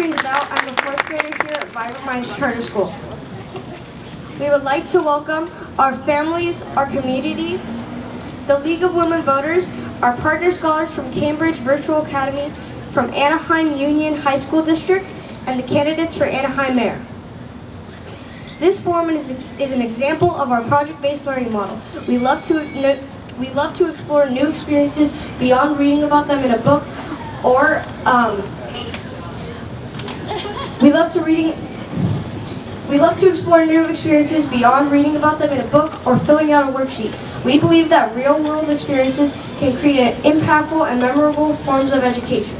Greens Now. I'm a fourth grader here at Vibrant Minds Charter School. We would like to welcome our families, our community, the League of Women Voters, our partner scholars from Cambridge Virtual Academy, from Anaheim Union High School District, and the candidates for Anaheim Mayor. This forum is an example of our project-based learning model. We love to explore new experiences beyond reading about them in a book, or we love to explore new experiences beyond reading about them in a book or filling out a worksheet. We believe that real-world experiences can create impactful and memorable forms of education.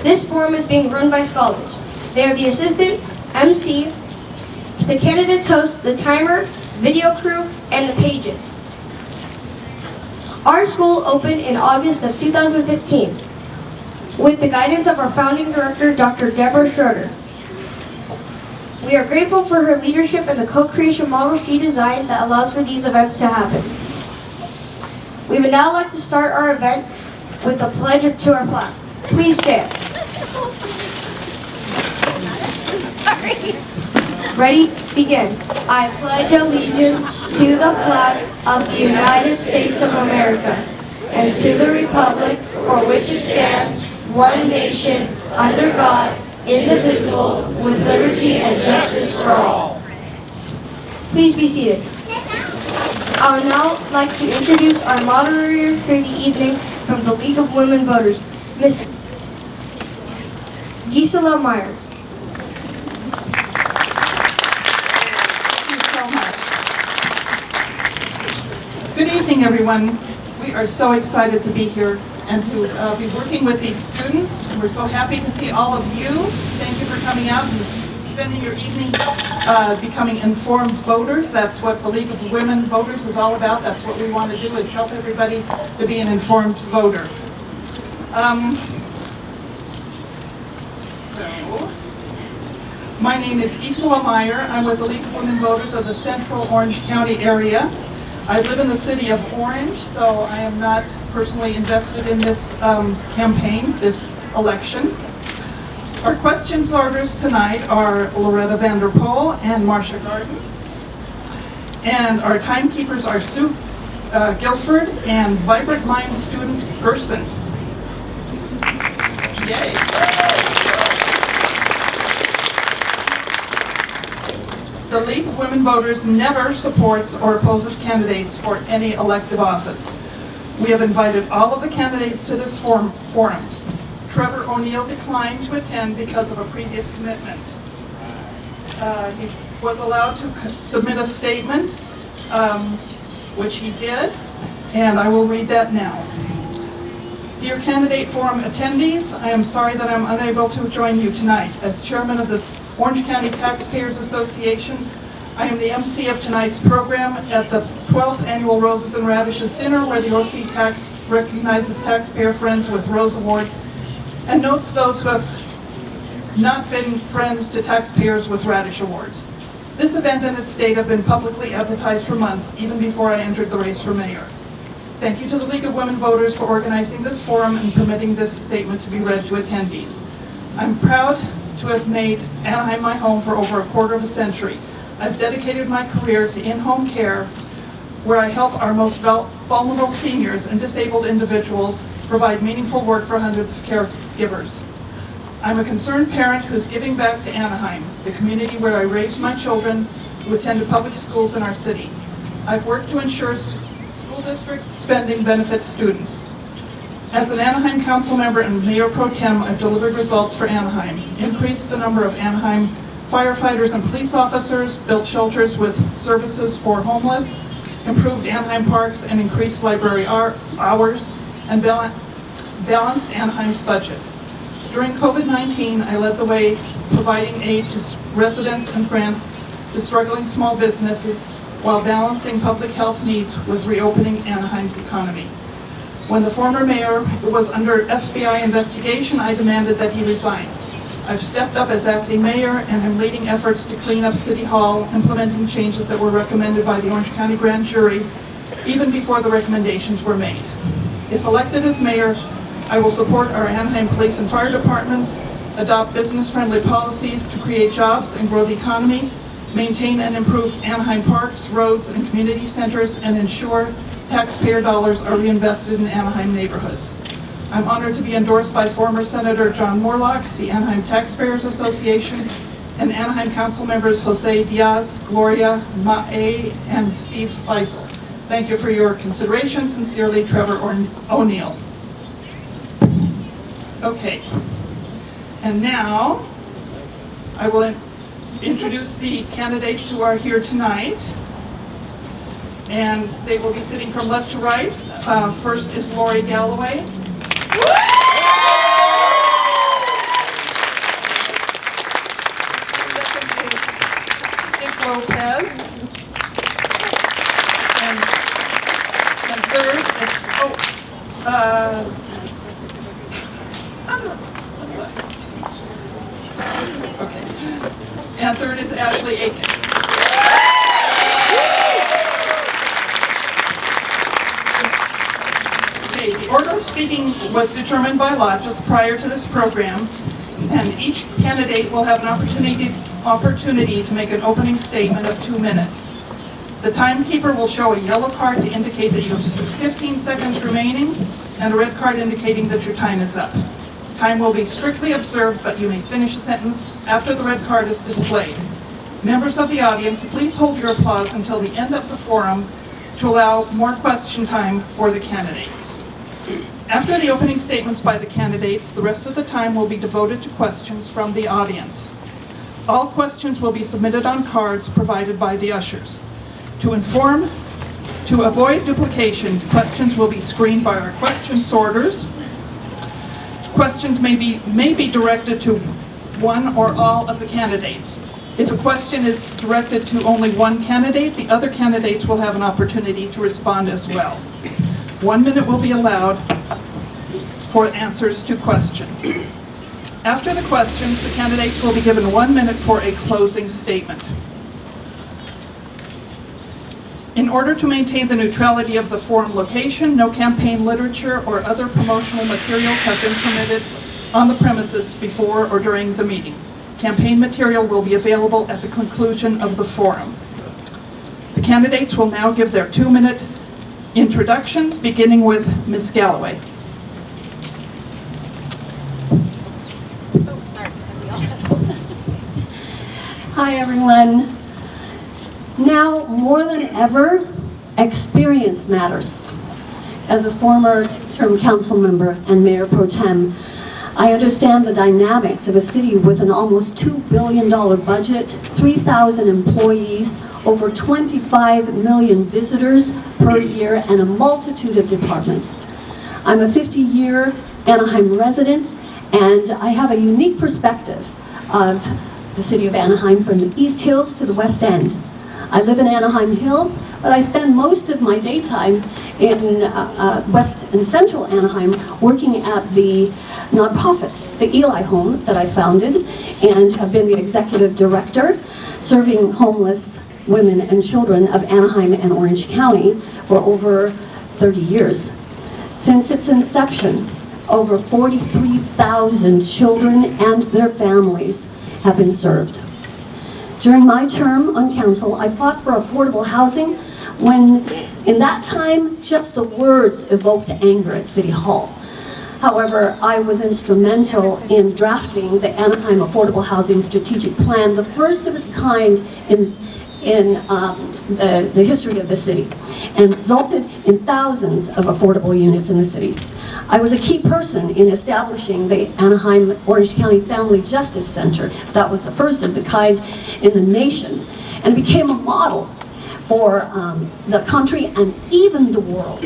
This forum is being run by scholars. They are the assistant, MC, the candidates host, the timer, video crew, and the pages. Our school opened in August of 2015 with the guidance of our founding director, Dr. Deborah Schroeder. We are grateful for her leadership and the co-creation model she designed that allows for these events to happen. We would now like to start our event with a pledge to our flag. Please stand. Sorry. Ready? Begin. I pledge allegiance to the flag of the United States of America and to the republic for which it stands, one nation, under God, indivisible, with liberty and justice for all. Please be seated. I would now like to introduce our moderator for the evening from the League of Women Voters, Ms. Gisela Myers. Good evening, everyone. We are so excited to be here and to be working with these students. We're so happy to see all of you. Thank you for coming out and spending your evening becoming informed voters. That's what the League of Women Voters is all about. That's what we want to do, is help everybody to be an informed voter. My name is Gisela Meyer. I'm with the League of Women Voters of the Central Orange County area. I live in the city of Orange, so I am not personally invested in this campaign, this election. Our question starters tonight are Loretta Vanderpool and Marcia Garden. And our timekeepers are Sue Guilford and Vibrant Minds student Gerson. Yay! The League of Women Voters never supports or opposes candidates for any elective office. We have invited all of the candidates to this forum. Trevor O'Neill declined to attend because of a previous commitment. He was allowed to submit a statement, which he did, and I will read that now. Dear candidate forum attendees, I am sorry that I'm unable to join you tonight. As chairman of this Orange County Taxpayers Association, I am the MC of tonight's program at the 12th Annual Roses and Radishes Dinner, where the OC Tax recognizes taxpayer friends with Rose Awards and notes those who have not been friends to taxpayers with Radish Awards. This event and its date have been publicly advertised for months, even before I entered the race for mayor. Thank you to the League of Women Voters for organizing this forum and permitting this statement to be read to attendees. I'm proud to have made Anaheim my home for over a quarter of a century. I've dedicated my career to in-home care, where I help our most vulnerable seniors and disabled individuals provide meaningful work for hundreds of caregivers. I'm a concerned parent who's giving back to Anaheim, the community where I raised my children who attended public schools in our city. I've worked to ensure school district spending benefits students. As an Anaheim council member and mayor pro tem, I've delivered results for Anaheim, increased the number of Anaheim firefighters and police officers, built shelters with services for homeless, improved Anaheim parks, and increased library hours, and balanced Anaheim's budget. During COVID-19, I led the way providing aid to residents and grants to struggling small businesses while balancing public health needs with reopening Anaheim's economy. When the former mayor was under FBI investigation, I demanded that he resign. I've stepped up as acting mayor and am leading efforts to clean up City Hall, implementing changes that were recommended by the Orange County Grand Jury, even before the recommendations were made. If elected as mayor, I will support our Anaheim Police and Fire Departments, adopt business-friendly policies to create jobs and grow the economy, maintain and improve Anaheim parks, roads, and community centers, and ensure taxpayer dollars are reinvested in Anaheim neighborhoods. I'm honored to be endorsed by former Senator John Morlock, the Anaheim Taxpayers Association, and Anaheim Council members Jose Diaz, Gloria Mae, and Steve Feisel. Thank you for your consideration. Sincerely, Trevor O'Neill. Okay, and now I will introduce the candidates who are here tonight, and they will be sitting from left to right. First is Lori Galloway. Second is Dick Lopez. And third is, okay. And third is Ashley Aiken. Okay, the order of speaking was determined by lot just prior to this program, and each candidate will have an opportunity to make an opening statement of 2 minutes. The timekeeper will show a yellow card to indicate that you have 15 seconds remaining, and a red card indicating that your time is up. Time will be strictly observed, but you may finish a sentence after the red card is displayed. Members of the audience, please hold your applause until the end of the forum to allow more question time for the candidates. After the opening statements by the candidates, the rest of the time will be devoted to questions from the audience. All questions will be submitted on cards provided by the ushers. To avoid duplication, questions will be screened by our question sorters. Questions may be directed to one or all of the candidates. If a question is directed to only one candidate, the other candidates will have an opportunity to respond as well. 1 minute will be allowed for answers to questions. After the questions, the candidates will be given 1 minute for a closing statement. In order to maintain the neutrality of the forum location, no campaign literature or other promotional materials have been permitted on the premises before or during the meeting. Campaign material will be available at the conclusion of the forum. The candidates will now give their 2-minute introductions, beginning with Ms. Galloway. Oh, sorry. Hi, everyone. Now, more than ever, experience matters. As a former term council member and mayor pro tem, I understand the dynamics of a city with an almost $2 billion budget, 3,000 employees, over 25 million visitors per year, and a multitude of departments. I'm a 50-year Anaheim resident, and I have a unique perspective of the city of Anaheim from the East Hills to the West End. I live in Anaheim Hills, but I spend most of my daytime in West and Central Anaheim working at the nonprofit, the Eli Home, that I founded and have been the executive director, serving homeless women and children of Anaheim and Orange County for over 30 years. Since its inception, over 43,000 children and their families have been served. During my term on council, I fought for affordable housing when, in that time, just the words evoked anger at City Hall. However, I was instrumental in drafting the Anaheim Affordable Housing Strategic Plan, the first of its kind in the history of the city, and resulted in thousands of affordable units in the city. I was a key person in establishing the Anaheim Orange County Family Justice Center. That was the first of the kind in the nation, and became a model for the country and even the world.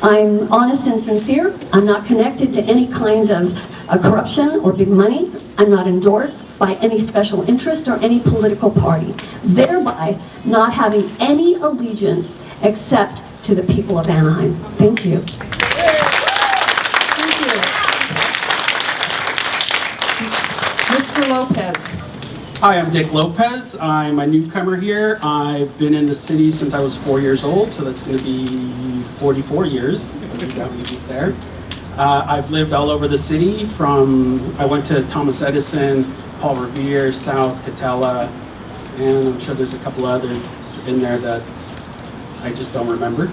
I'm honest and sincere. I'm not connected to any kind of corruption or big money. I'm not endorsed by any special interest or any political party, thereby not having any allegiance except to the people of Anaheim. Thank you. Mr. Lopez. Hi, I'm Dick Lopez. I'm a newcomer here. I've been in the city since I was 4 years old, so that's going to be 44 years. So we got me there. I've lived all over the city I went to Thomas Edison, Paul Revere, South, Catella, and I'm sure there's a couple others in there that I just don't remember.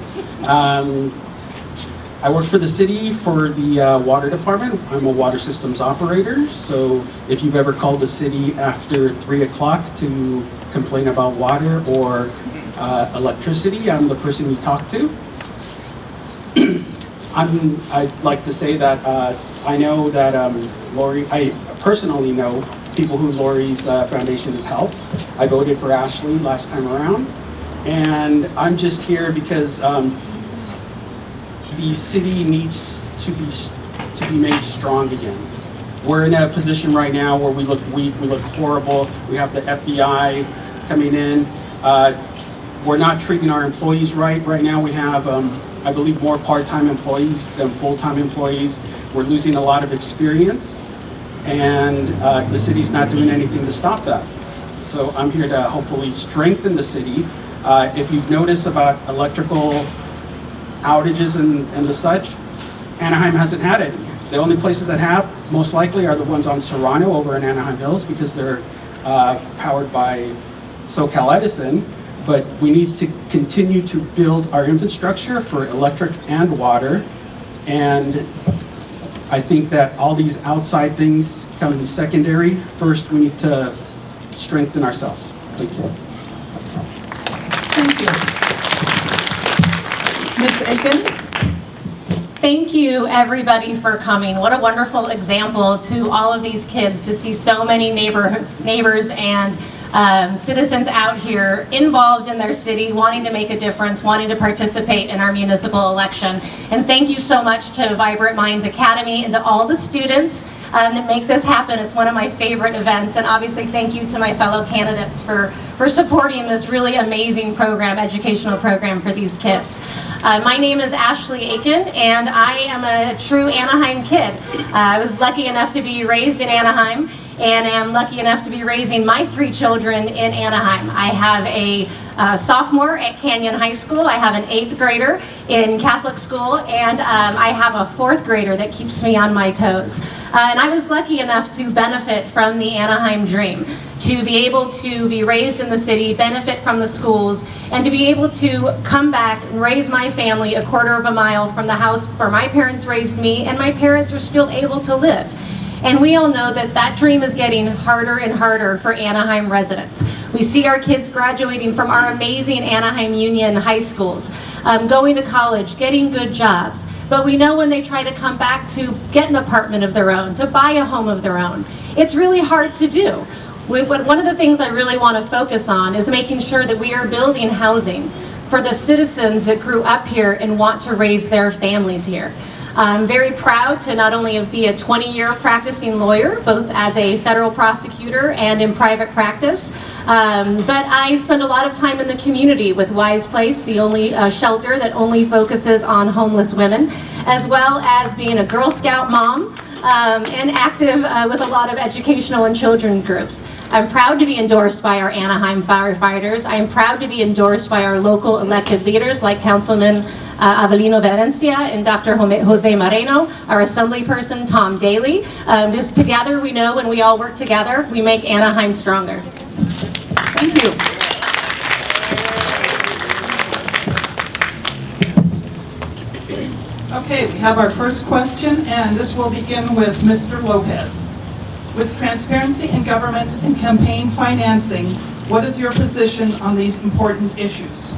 I work for the city for the water department. I'm a water systems operator, so if you've ever called the city after 3 o'clock to complain about water or electricity, I'm the person you talk to. I'd like to say that I know that Lori, I personally know people who Lori's foundation has helped. I voted for Ashley last time around, and I'm just here because the city needs to be made strong again. We're in a position right now where we look weak, we look horrible. We have the FBI coming in. We're not treating our employees right now. We have, I believe, more part-time employees than full-time employees. We're losing a lot of experience, and the city's not doing anything to stop that. So I'm here to hopefully strengthen the city. If you've noticed about electrical outages and the such, Anaheim hasn't had any. The only places that have, most likely, are the ones on Serrano over in Anaheim Hills, because they're powered by SoCal Edison. But we need to continue to build our infrastructure for electric and water. And I think that all these outside things come secondary. First, we need to strengthen ourselves. Thank you. Thank you. Ms. Aiken? Thank you, everybody, for coming. What a wonderful example to all of these kids to see so many neighbors and citizens out here involved in their city, wanting to make a difference, wanting to participate in our municipal election. And thank you so much to Vibrant Minds Academy and to all the students that make this happen. It's one of my favorite events. And obviously, thank you to my fellow candidates for supporting this really amazing program, educational program for these kids. My name is Ashley Aiken, and I am a true Anaheim kid. I was lucky enough to be raised in Anaheim, and am lucky enough to be raising my 3 children in Anaheim. I have a sophomore at Canyon High School, I have an 8th grader in Catholic school, and I have a 4th grader that keeps me on my toes. And I was lucky enough to benefit from the Anaheim dream, to be able to be raised in the city, benefit from the schools, and to be able to come back and raise my family a quarter of a mile from the house where my parents raised me, and my parents are still able to live. And we all know that that dream is getting harder and harder for Anaheim residents. We see our kids graduating from our amazing Anaheim Union high schools, going to college, getting good jobs. But we know when they try to come back to get an apartment of their own, to buy a home of their own, it's really hard to do. One of the things I really want to focus on is making sure that we are building housing for the citizens that grew up here and want to raise their families here. I'm very proud to not only be a 20-year practicing lawyer, both as a federal prosecutor and in private practice, but I spend a lot of time in the community with Wise Place, the only shelter that only focuses on homeless women, as well as being a Girl Scout mom and active with a lot of educational and children's groups. I'm proud to be endorsed by our Anaheim firefighters. I'm proud to be endorsed by our local elected leaders like Councilman Avelino Valencia and Dr. Jose Moreno, our assembly person Tom Daly. Just together, we know when we all work together, we make Anaheim stronger. Thank you. Okay, we have our first question, and this will begin with Mr. Lopez. With transparency in government and campaign financing, what is your position on these important issues?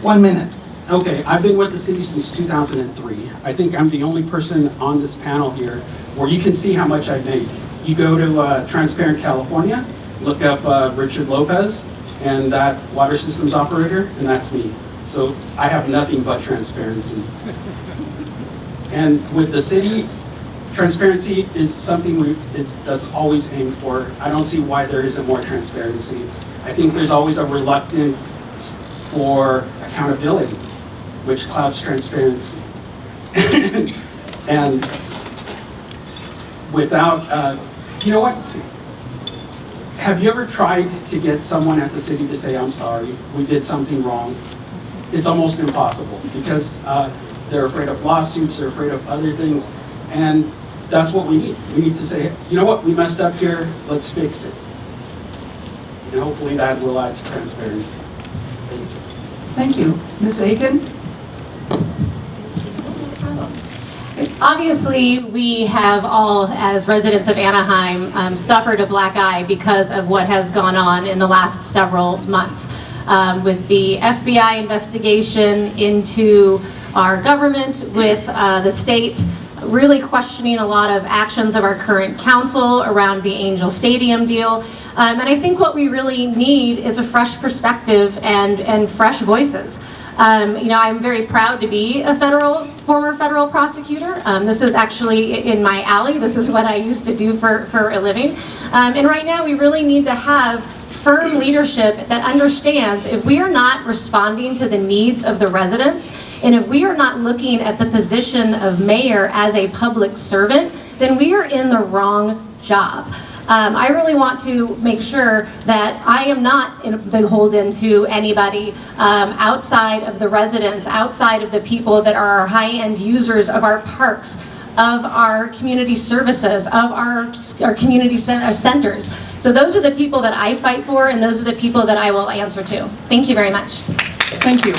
1 minute. Okay, I've been with the city since 2003. I think I'm the only person on this panel here where you can see how much I make. You go to Transparent California, look up Richard Lopez and that water systems operator, and that's me. So I have nothing but transparency. And with the city, transparency is something that's always aimed for. I don't see why there isn't more transparency. I think there's always a reluctance for accountability, which clouds transparency. And without, you know what? Have you ever tried to get someone at the city to say, I'm sorry, we did something wrong? It's almost impossible, because They're afraid of lawsuits, they're afraid of other things, and that's what we need. We need to say, you know what, we messed up here, let's fix it. And hopefully that will add to transparency. Thank you. Thank you. Ms. Aiken? Obviously, we have all, as residents of Anaheim, suffered a black eye because of what has gone on in the last several months. With the FBI investigation into our government, with the state really questioning a lot of actions of our current council around the Angel Stadium deal. And I think what we really need is a fresh perspective and fresh voices. I'm very proud to be a former federal prosecutor. This is actually in my alley. This is what I used to do for a living. And right now we really need to have firm leadership that understands if we are not responding to the needs of the residents, and if we are not looking at the position of mayor as a public servant, then we are in the wrong job. I really want to make sure that I am not beholden to anybody outside of the residents, outside of the people that are our high-end users of our parks, of our community services, of our community centers. So those are the people that I fight for, and those are the people that I will answer to. Thank you very much. Thank you.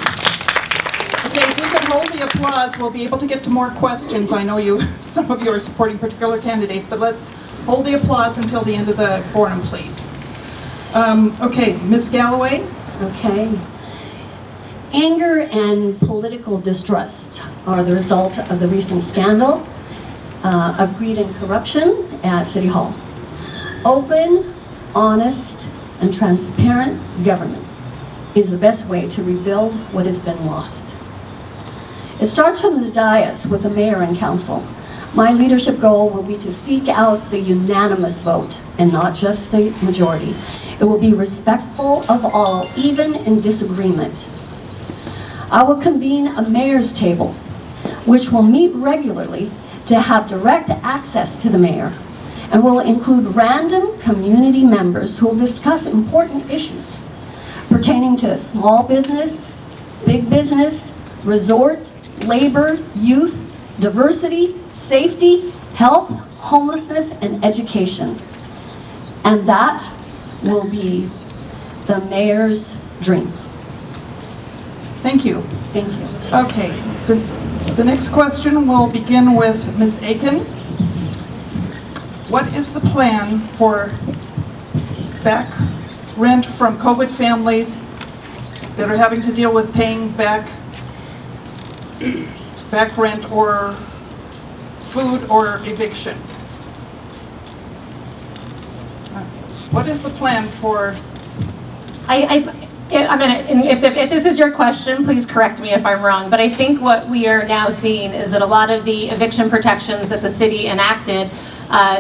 Okay, if we can hold the applause, we'll be able to get to more questions. I know some of you are supporting particular candidates, but let's hold the applause until the end of the forum, please. Okay, Ms. Galloway? Okay. Anger and political distrust are the result of the recent scandal of greed and corruption at City Hall. Open, honest, and transparent government is the best way to rebuild what has been lost. It starts from the dais with the mayor and council. My leadership goal will be to seek out the unanimous vote and not just the majority. It will be respectful of all, even in disagreement. I will convene a mayor's table, which will meet regularly to have direct access to the mayor, and will include random community members who will discuss important issues pertaining to small business, big business, resort, labor, youth, diversity, safety, health, homelessness, and education. And that will be the mayor's dream. Thank you. Thank you. Okay, the next question will begin with Ms. Aiken. What is the plan for back rent from COVID families that are having to deal with paying back rent or food or eviction? What is the plan for? If this is your question, please correct me if I'm wrong, but I think what we are now seeing is that a lot of the eviction protections that the city enacted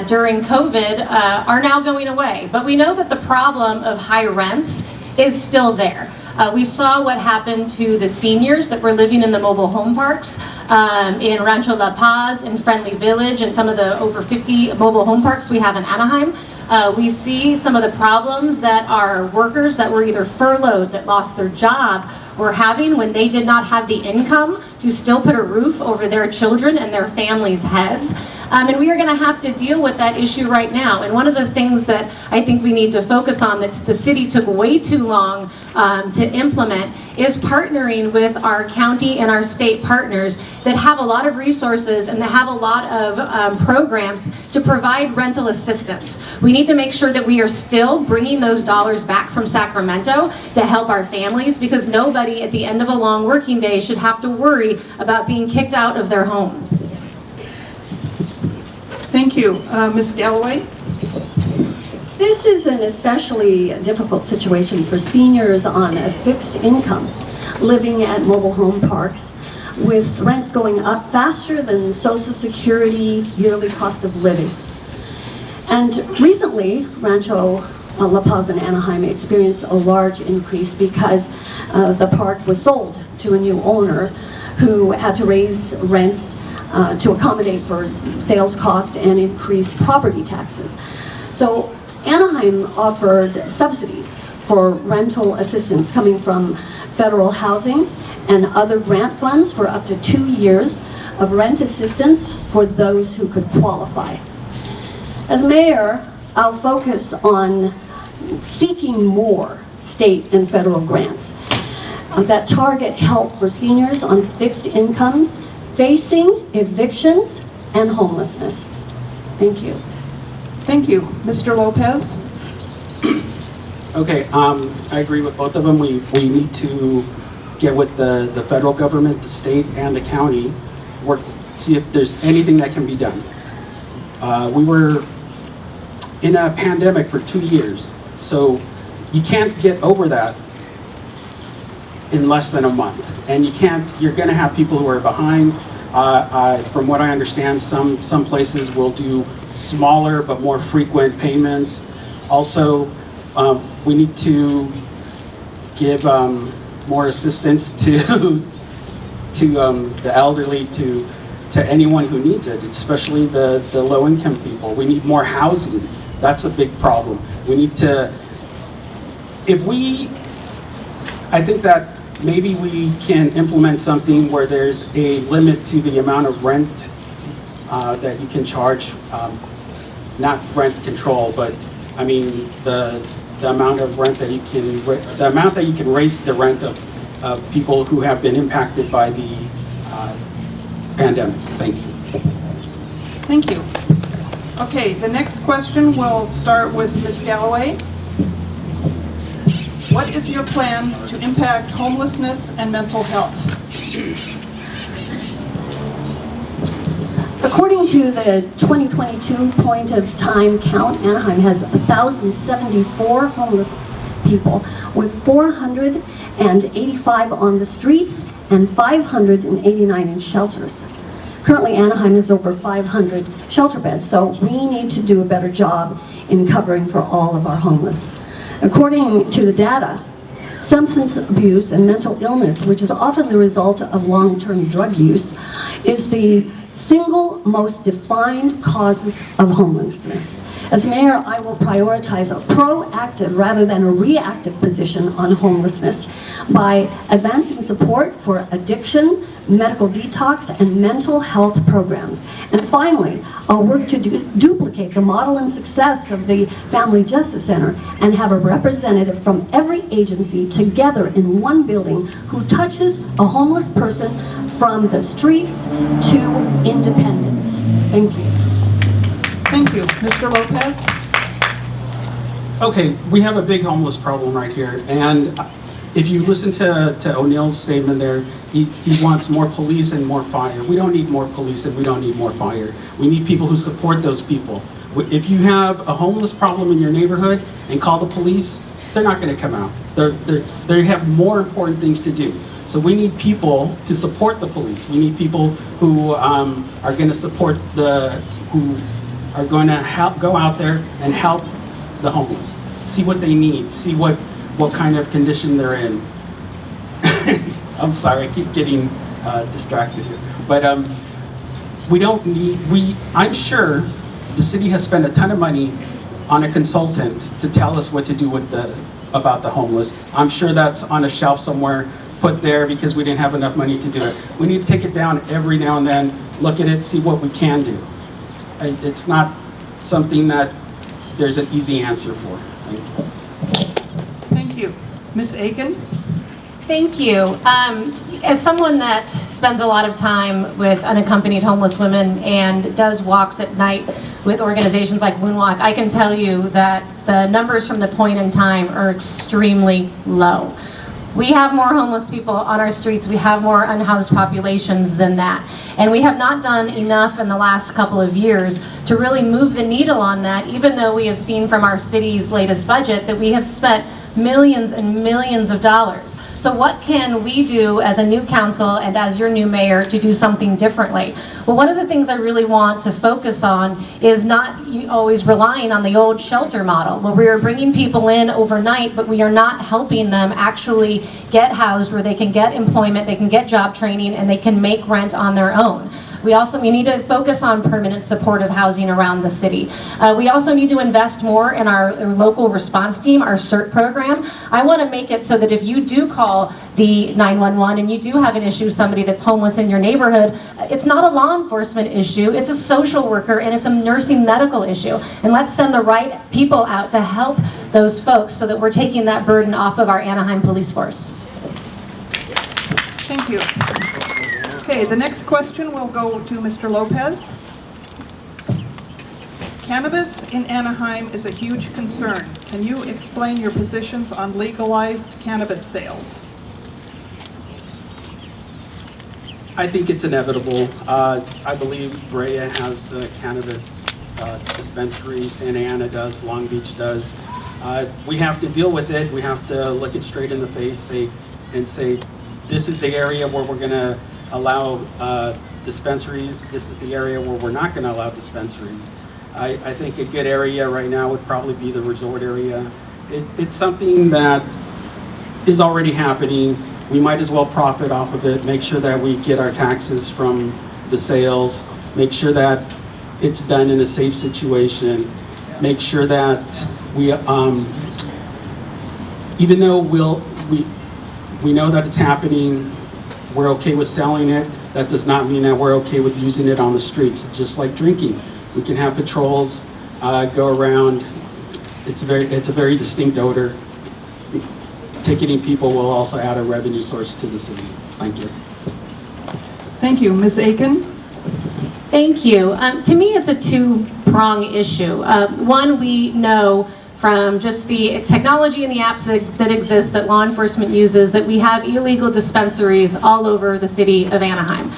during COVID are now going away. But we know that the problem of high rents is still there. We saw what happened to the seniors that were living in the mobile home parks in Rancho La Paz, in Friendly Village, and some of the over 50 mobile home parks we have in Anaheim. We see some of the problems that our workers that were either furloughed, that lost their job, were having when they did not have the income to still put a roof over their children and their families' heads. And we are going to have to deal with that issue right now. And one of the things that I think we need to focus on that the city took way too long to implement is partnering with our county and our state partners that have a lot of resources and that have a lot of programs to provide rental assistance. We need to make sure that we are still bringing those dollars back from Sacramento to help our families, because nobody at the end of a long working day should have to worry about being kicked out of their home. Thank you. Ms. Galloway? This is an especially difficult situation for seniors on a fixed income living at mobile home parks, with rents going up faster than Social Security yearly cost of living. And recently, Rancho La Paz and Anaheim experienced a large increase because the park was sold to a new owner who had to raise rents to accommodate for sales cost and increase property taxes. So Anaheim offered subsidies for rental assistance coming from federal housing and other grant funds for up to 2 years of rent assistance for those who could qualify. As mayor, I'll focus on seeking more state and federal grants that target help for seniors on fixed incomes facing evictions and homelessness. Thank you. Thank you. Mr. Lopez? Okay, I agree with both of them. We need to get with the federal government, the state, and the county, see if there's anything that can be done. We were in a pandemic for 2 years, so you can't get over that in less than a month. And you're gonna have people who are behind. From what I understand, some places will do smaller but more frequent payments. Also, we need to give more assistance to the elderly, to anyone who needs it, especially the low-income people. We need more housing. That's a big problem. We need to, I think that maybe we can implement something where there's a limit to the amount of rent that you can charge, not rent control, but I mean the amount of rent that you can raise the rent of people who have been impacted by the pandemic. Thank you. Thank you. Okay, the next question will start with Ms. Galloway. What is your plan to impact homelessness and mental health? According to the 2022 point of time count, Anaheim has 1,074 homeless people, with 485 on the streets and 589 in shelters. Currently, Anaheim has over 500 shelter beds, so we need to do a better job in covering for all of our homeless. According to the data, substance abuse and mental illness, which is often the result of long-term drug use, is the single most defined causes of homelessness. As mayor, I will prioritize a proactive rather than a reactive position on homelessness by advancing support for addiction, medical detox, and mental health programs. And finally, I'll work to duplicate the model and success of the Family Justice Center and have a representative from every agency together in one building who touches a homeless person from the streets to independence. Thank you. Thank you. Mr. Lopez? Okay, we have a big homeless problem right here, and if you listen to O'Neill's statement there, he wants more police and more fire. We don't need more police and we don't need more fire. We need people who support those people. If you have a homeless problem in your neighborhood and call the police, they're not going to come out. They have more important things to do. So we need people to support the police. We need people who are going to support who are going to go out there and help the homeless. See what they need. See what kind of condition they're in. I'm sorry, I keep getting distracted here. But I'm sure the city has spent a ton of money on a consultant to tell us what to do about the homeless. I'm sure that's on a shelf somewhere put there because we didn't have enough money to do it. We need to take it down every now and then, look at it, see what we can do. It's not something that there's an easy answer for. Thank you. Thank you. Ms. Aiken? Thank you. As someone that spends a lot of time with unaccompanied homeless women and does walks at night with organizations like Moonwalk, I can tell you that the numbers from the point in time are extremely low. We have more homeless people on our streets. We have more unhoused populations than that. And we have not done enough in the last couple of years to really move the needle on that, even though we have seen from our city's latest budget that we have spent millions and millions of dollars. So what can we do as a new council and as your new mayor to do something differently? Well, one of the things I really want to focus on is not always relying on the old shelter model, where we are bringing people in overnight, but we are not helping them actually get housed where they can get employment, they can get job training, and they can make rent on their own. We need to focus on permanent supportive housing around the city. We also need to invest more in our local response team, our CERT program. I want to make it so that if you do call the 911 and you do have an issue, somebody that's homeless in your neighborhood, it's not a law enforcement issue, it's a social worker and it's a nursing medical issue. And let's send the right people out to help those folks so that we're taking that burden off of our Anaheim police force. Thank you. Okay, the next question will go to Mr. Lopez. Cannabis in Anaheim is a huge concern. Can you explain your positions on legalized cannabis sales? I think it's inevitable. I believe Brea has a cannabis dispensary, Santa Ana does, Long Beach does. We have to deal with it. We have to look it straight in the face and say, this is the area where we're going to allow dispensaries. This is the area where we're not going to allow dispensaries. I think a good area right now would probably be the resort area. It's something that is already happening. We might as well profit off of it, make sure that we get our taxes from the sales, make sure that it's done in a safe situation, make sure that we, even though we know that it's happening, we're okay with selling it, that does not mean that we're okay with using it on the streets, just like drinking. We can have patrols go around. It's a very distinct odor. Ticketing people will also add a revenue source to the city. Thank you. Thank you. Ms. Aiken? Thank you. To me, it's a two-prong issue. One, we know from just the technology and the apps that exist that law enforcement uses that we have illegal dispensaries all over the city of Anaheim.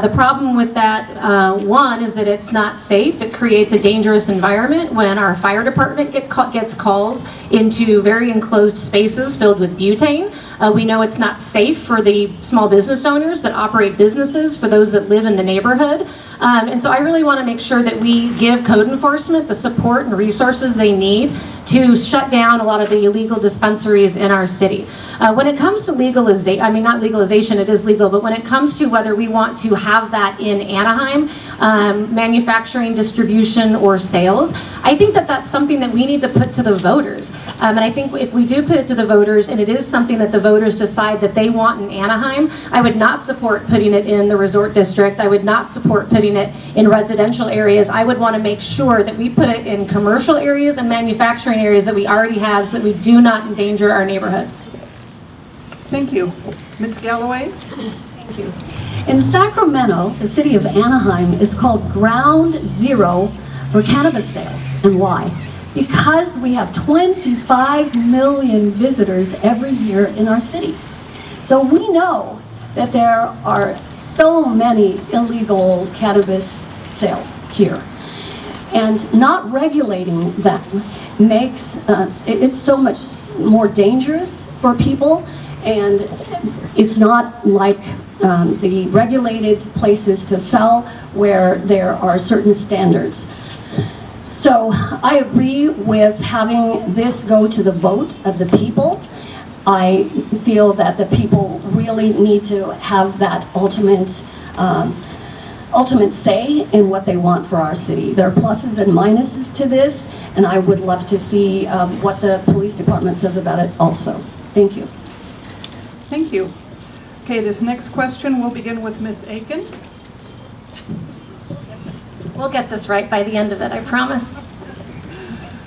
The problem with that, one, is that it's not safe. It creates a dangerous environment when our fire department gets calls into very enclosed spaces filled with butane. We know it's not safe for the small business owners that operate businesses, for those that live in the neighborhood. And so I really want to make sure that we give code enforcement the support and resources they need to shut down a lot of the illegal dispensaries in our city. When it comes to legalization, I mean not legalization, it is legal, but when it comes to whether we want to have that in Anaheim, manufacturing, distribution, or sales, I think that that's something that we need to put to the voters. And I think if we do put it to the voters and it is something that the voters decide that they want in Anaheim, I would not support putting it in the resort district. I would not support putting it in residential areas. I would want to make sure that we put it in commercial areas and manufacturing areas that we already have so that we do not endanger our neighborhoods. Thank you. Ms. Galloway? Thank you. In Sacramento, the city of Anaheim is called ground zero for cannabis sales. And why? Because we have 25 million visitors every year in our city. So we know that there are so many illegal cannabis sales here. And not regulating them makes it's so much more dangerous for people, and it's not like the regulated places to sell where there are certain standards. So I agree with having this go to the vote of the people. I feel that the people really need to have that ultimate say in what they want for our city. There are pluses and minuses to this, and I would love to see what the police department says about it also. Thank you. Thank you. Okay, this next question will begin with Ms. Aiken. We'll get this right by the end of it, I promise.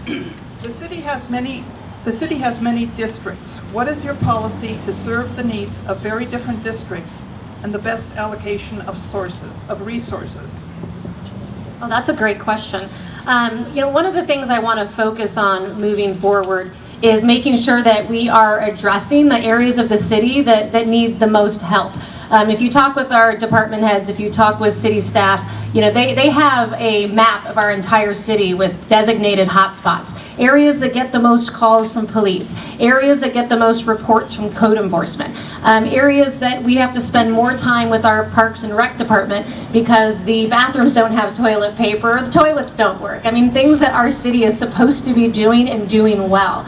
The city has many districts. What is your policy to serve the needs of very different districts and the best allocation of resources? Well, that's a great question. One of the things I want to focus on moving forward is making sure that we are addressing the areas of the city that need the most help. If you talk with our department heads, if you talk with city staff, they have a map of our entire city with designated hotspots, areas that get the most calls from police, areas that get the most reports from code enforcement, areas that we have to spend more time with our Parks and Rec department because the bathrooms don't have toilet paper, the toilets don't work. I mean, things that our city is supposed to be doing and doing well.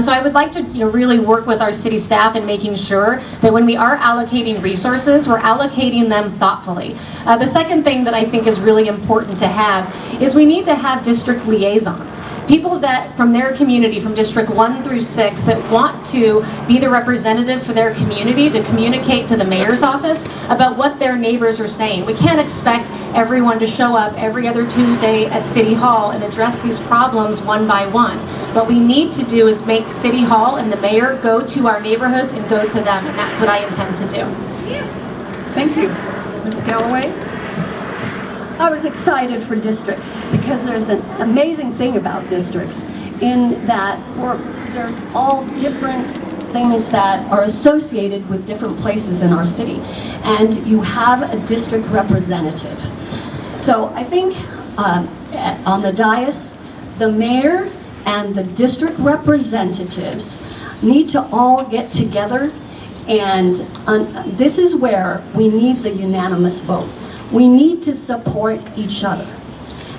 So I would like to really work with our city staff in making sure that when we are allocating resources, resources, we're allocating them thoughtfully. The second thing that I think is really important to have is we need to have district liaisons. People that from their community, from District 1 through 6, that want to be the representative for their community to communicate to the mayor's office about what their neighbors are saying. We can't expect everyone to show up every other Tuesday at City Hall and address these problems one by one. What we need to do is make City Hall and the mayor go to our neighborhoods and go to them, and that's what I intend to do. Thank you. Ms. Galloway? I was excited for districts because there's an amazing thing about districts in that there's all different things that are associated with different places in our city, and you have a district representative. So I think on the dais, the mayor and the district representatives need to all get together, and this is where we need the unanimous vote. We need to support each other.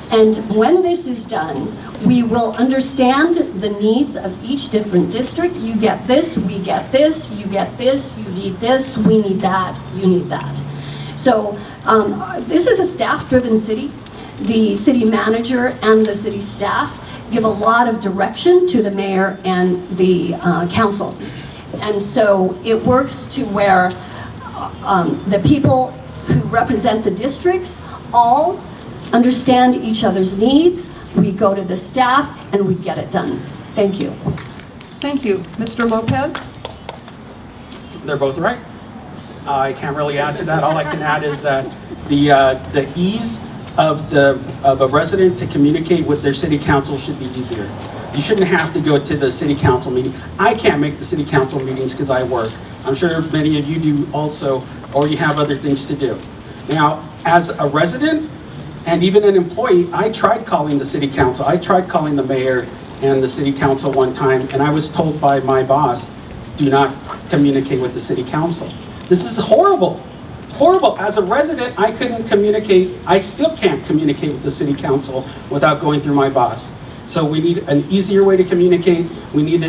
And when this is done, we will understand the needs of each different district. You get this, we get this, you get this, you need this, we need that, you need that. So this is a staff-driven city. The city manager and the city staff give a lot of direction to the mayor and the council. And so it works to where the people who represent the districts all understand each other's needs. We go to the staff and we get it done. Thank you. Thank you. Mr. Lopez? They're both right. I can't really add to that. All I can add is that the ease of a resident to communicate with their city council should be easier. You shouldn't have to go to the city council meeting. I can't make the city council meetings because I work. I'm sure many of you do also, or you have other things to do. Now, as a resident and even an employee, I tried calling the city council. I tried calling the mayor and the city council one time, and I was told by my boss, do not communicate with the city council. This is horrible. Horrible. As a resident, I couldn't communicate. I still can't communicate with the city council without going through my boss. So we need an easier way to communicate. We need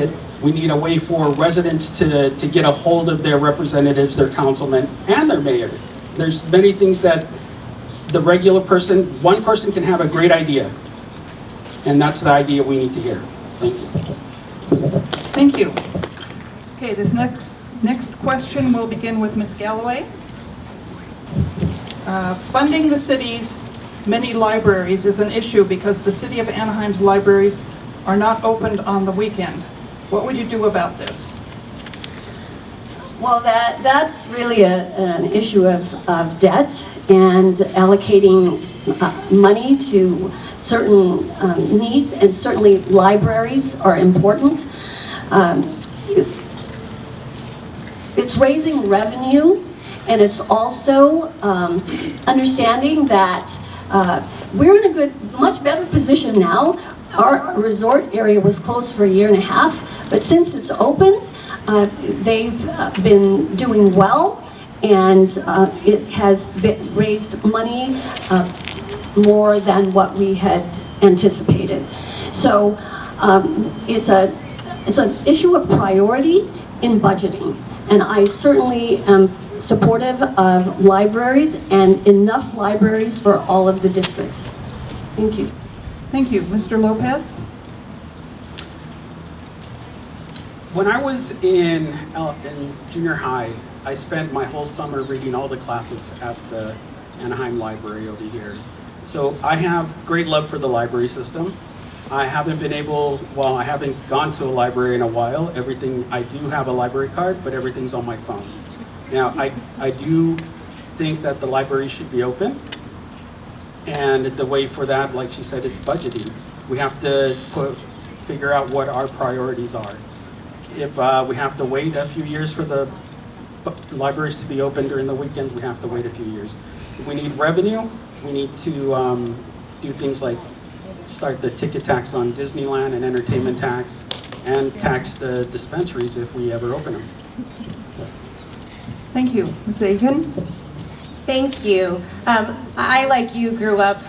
a way for residents to get a hold of their representatives, their councilmen, and their mayor. There's many things that the regular person, one person can have a great idea. And that's the idea we need to hear. Thank you. Thank you. Okay, this next question will begin with Ms. Galloway. Funding the city's many libraries is an issue because the City of Anaheim's libraries are not opened on the weekend. What would you do about this? Well, that's really an issue of debt and allocating money to certain needs, and certainly libraries are important. It's raising revenue, and it's also understanding that we're in a much better position now. Our resort area was closed for a year and a half, but since it's opened, they've been doing well, and it has raised money more than what we had anticipated. So it's an issue of priority in budgeting, and I certainly am supportive of libraries and enough libraries for all of the districts. Thank you. Thank you. Mr. Lopez? When I was in junior high, I spent my whole summer reading all the classics at the Anaheim Library over here. So I have great love for the library system. I haven't gone to a library in a while. I do have a library card, but everything's on my phone. Now, I do think that the library should be open. And the way for that, like she said, it's budgeting. We have to figure out what our priorities are. If we have to wait a few years for the libraries to be open during the weekends, we have to wait a few years. If we need revenue, we need to do things like start the ticket tax on Disneyland and entertainment tax, and tax the dispensaries if we ever open them. Thank you. Ms. Aiken? Thank you. I, like you, grew up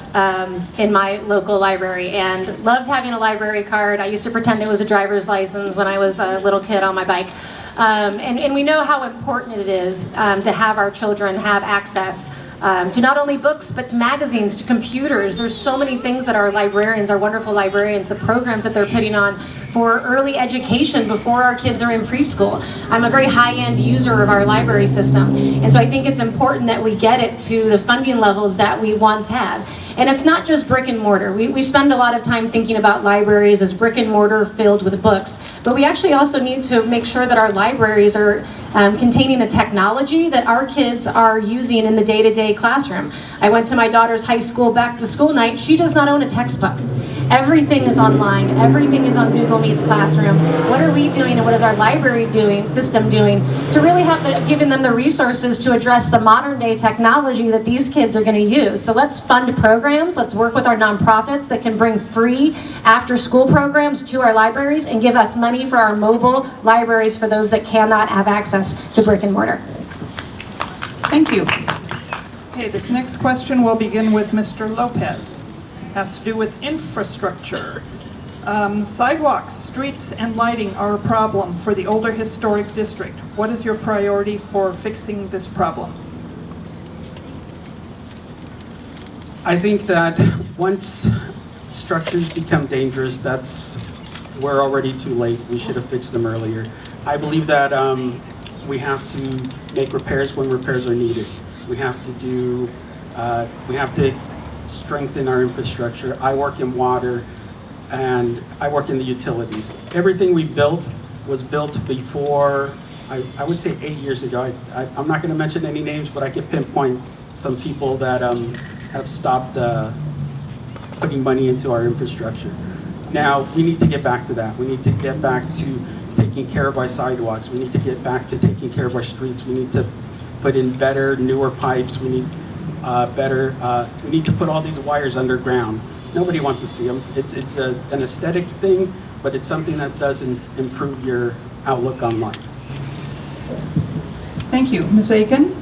in my local library and loved having a library card. I used to pretend it was a driver's license when I was a little kid on my bike. And we know how important it is to have our children have access to not only books, but to magazines, to computers. There's so many things that our librarians, our wonderful librarians, the programs that they're putting on for early education before our kids are in preschool. I'm a very high-end user of our library system, and so I think it's important that we get it to the funding levels that we once had. And it's not just brick and mortar. We spend a lot of time thinking about libraries as brick and mortar filled with books, but we actually also need to make sure that our libraries are containing the technology that our kids are using in the day-to-day classroom. I went to my daughter's high school back-to-school night. She does not own a textbook. Everything is online. Everything is on Google Meets Classroom. What are we doing and what is our library system doing to really have giving them the resources to address the modern day technology that these kids are going to use? So let's fund programs. Let's work with our nonprofits that can bring free after school programs to our libraries and give us money for our mobile libraries for those that cannot have access to brick and mortar. Thank you. Okay, this next question will begin with Mr. Lopez. Has to do with infrastructure. Sidewalks, streets, and lighting are a problem for the older historic district. What is your priority for fixing this problem? I think that once structures become dangerous, we're already too late. We should have fixed them earlier. I believe that we have to make repairs when repairs are needed. We have to strengthen our infrastructure. I work in water and I work in the utilities. Everything we built was built before, I would say 8 years ago. I'm not going to mention any names, but I can pinpoint some people that have stopped putting money into our infrastructure. Now, we need to get back to that. We need to get back to taking care of our sidewalks. We need to get back to taking care of our streets. We need to put in better, newer pipes. We need we need to put all these wires underground. Nobody wants to see them. It's an aesthetic thing, but it's something that doesn't improve your outlook on life. Thank you. Ms. Aiken?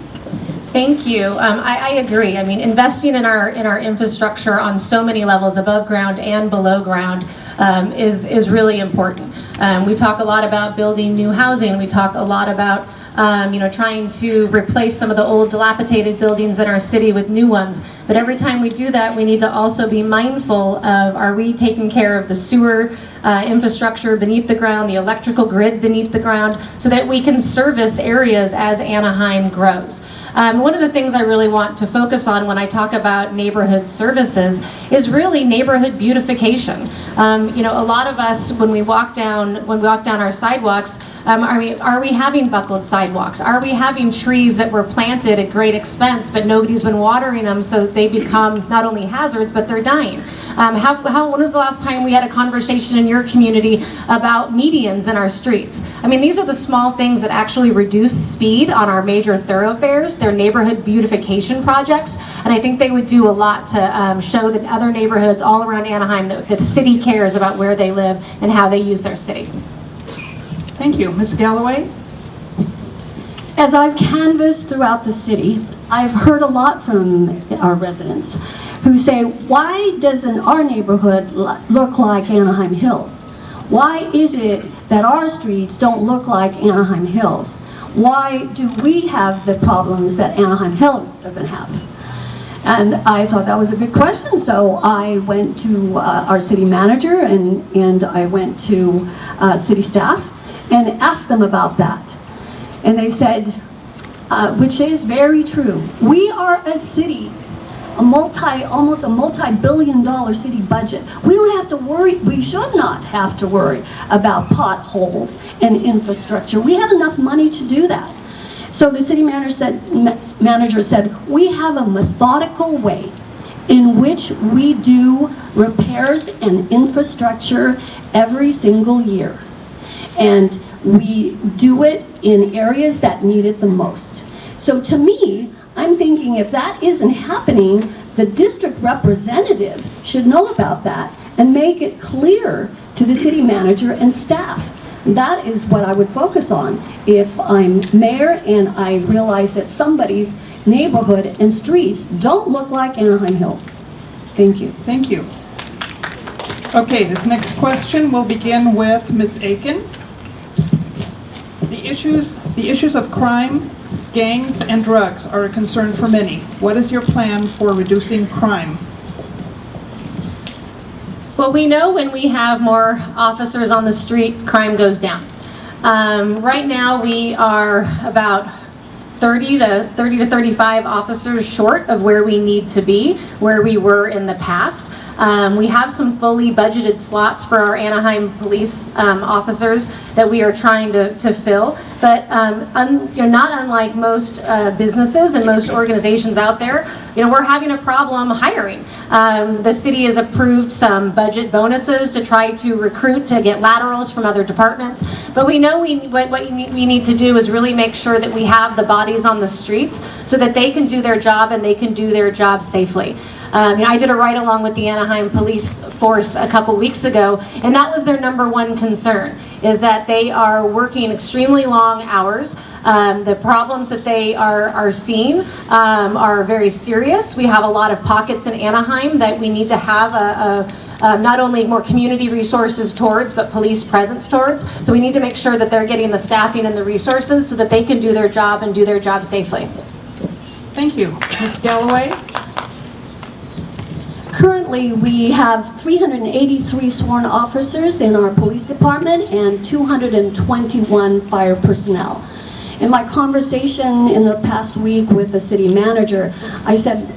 Thank you. I agree. I mean, investing in our infrastructure on so many levels, above ground and below ground, is really important. We talk a lot about building new housing. We talk a lot about trying to replace some of the old dilapidated buildings in our city with new ones. But every time we do that, we need to also be mindful of, are we taking care of the sewer infrastructure beneath the ground, the electrical grid beneath the ground, so that we can service areas as Anaheim grows. One of the things I really want to focus on when I talk about neighborhood services is really neighborhood beautification. A lot of us, when we walk down our sidewalks, are we having buckled sidewalks? Are we having trees that were planted at great expense, but nobody's been watering them, so they become not only hazards, but they're dying? When was the last time we had a conversation in your community about medians in our streets? I mean, these are the small things that actually reduce speed on our major thoroughfares. They're neighborhood beautification projects, and I think they would do a lot to show that other neighborhoods all around Anaheim that the city cares about where they live and how they use their city. Thank you. Ms. Galloway? As I've canvassed throughout the city, I've heard a lot from our residents who say, why doesn't our neighborhood look like Anaheim Hills? Why is it that our streets don't look like Anaheim Hills? Why do we have the problems that Anaheim Hills doesn't have? And I thought that was a good question, so I went to our city manager and I went to city staff and asked them about that. And they said, which is very true, we are a city, almost a multi-billion-dollar city budget. We don't have to worry, we should not have to worry about potholes and infrastructure. We have enough money to do that. So the city manager said, we have a methodical way in which we do repairs and infrastructure every single year. And we do it in areas that need it the most. So to me, I'm thinking if that isn't happening, the district representative should know about that and make it clear to the city manager and staff. That is what I would focus on if I'm mayor and I realize that somebody's neighborhood and streets don't look like Anaheim Hills. Thank you. Thank you. Okay, this next question will begin with Ms. Aiken. The issues of crime, gangs, and drugs are a concern for many. What is your plan for reducing crime? Well, we know when we have more officers on the street, crime goes down. Right now, we are about 30 to 35 officers short of where we need to be, where we were in the past. We have some fully budgeted slots for our Anaheim police officers that we are trying to fill. But not unlike most businesses and most organizations out there, we're having a problem hiring. The city has approved some budget bonuses to try to recruit, to get laterals from other departments. But we know what we need to do is really make sure that we have the bodies on the streets so that they can do their job and they can do their job safely. I did a ride-along with the Anaheim police force a couple weeks ago, and that was their number one concern, is that they are working extremely long hours. The problems that they are seeing are very serious. We have a lot of pockets in Anaheim that we need to have not only more community resources towards, but police presence towards. So we need to make sure that they're getting the staffing and the resources so that they can do their job and do their job safely. Thank you. Ms. Galloway? Currently, we have 383 sworn officers in our police department and 221 fire personnel. In my conversation in the past week with the city manager, I said,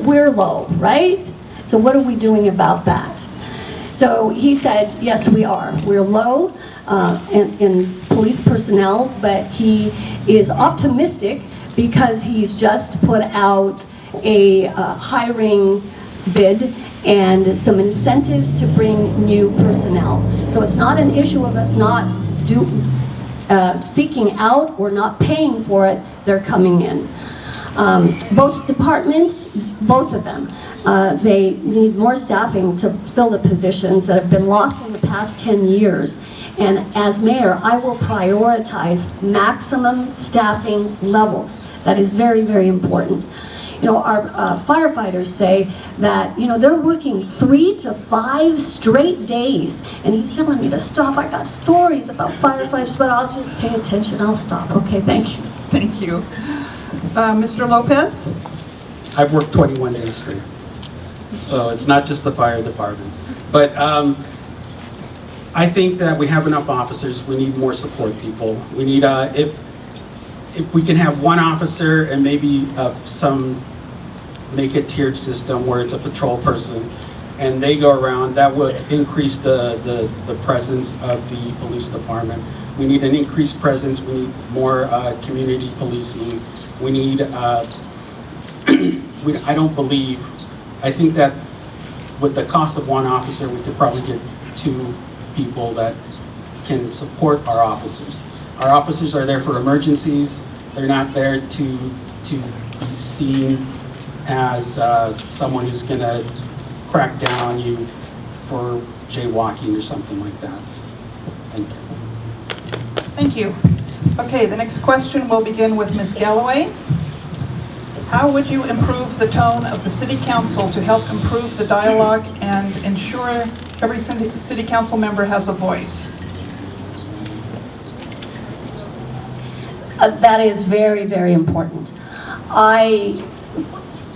we're low, right? So what are we doing about that? So he said, yes, we are. We're low in police personnel, but he is optimistic because he's just put out a hiring bid and some incentives to bring new personnel. So it's not an issue of us not seeking out or not paying for it. They're coming in. Both departments, both of them, they need more staffing to fill the positions that have been lost in the past 10 years. And as mayor, I will prioritize maximum staffing levels. That is very, very important. Our firefighters say that, they're working 3 to 5 straight days. And he's telling me to stop. I got stories about firefighters, but I'll just pay attention. I'll stop. Okay, thank you. Thank you. Mr. Lopez? I've worked 21 days straight. So it's not just the fire department. But I think that we have enough officers. We need more support people. We need, if we can have one officer and maybe make a tiered system where it's a patrol person and they go around, that would increase the presence of the police department. We need an increased presence. We need more community policing. We need, I think that with the cost of one officer, we could probably get 2 people that can support our officers. Our officers are there for emergencies. They're not there to be seen as someone who's going to crack down on you for jaywalking or something like that. Thank you. Thank you. Okay, the next question will begin with Ms. Galloway. How would you improve the tone of the City Council to help improve the dialogue and ensure every City Council member has a voice? That is very, very important. I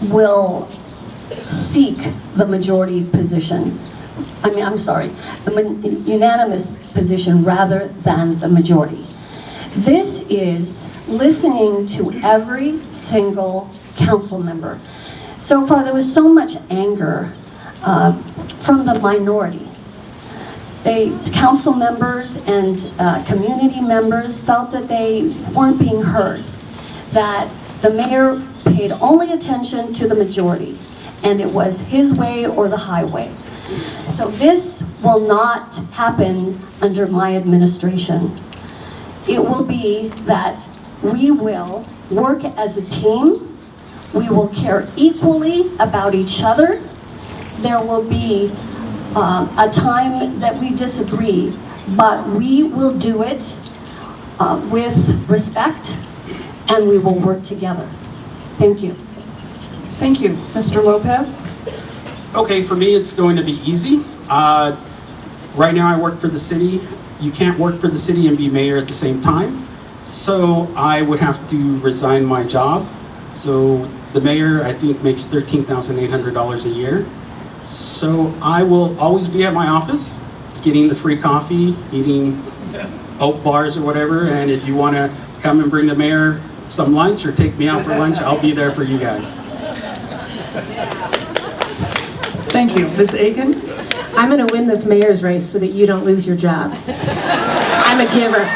will seek the majority position. The unanimous position rather than the majority. This is listening to every single council member. So far, there was so much anger from the minority. Council members and community members felt that they weren't being heard, that the mayor paid only attention to the majority, and it was his way or the highway. So this will not happen under my administration. It will be that we will work as a team, we will care equally about each other. There will be a time that we disagree, but we will do it with respect, and we will work together. Thank you. Thank you. Mr. Lopez? Okay, for me, it's going to be easy. Right now, I work for the city. You can't work for the city and be mayor at the same time. So I would have to resign my job. So the mayor, I think, makes $13,800 a year. So I will always be at my office, getting the free coffee, eating oat bars or whatever. And if you want to come and bring the mayor some lunch or take me out for lunch, I'll be there for you guys. Thank you. Ms. Aiken? I'm going to win this mayor's race so that you don't lose your job. I'm a giver.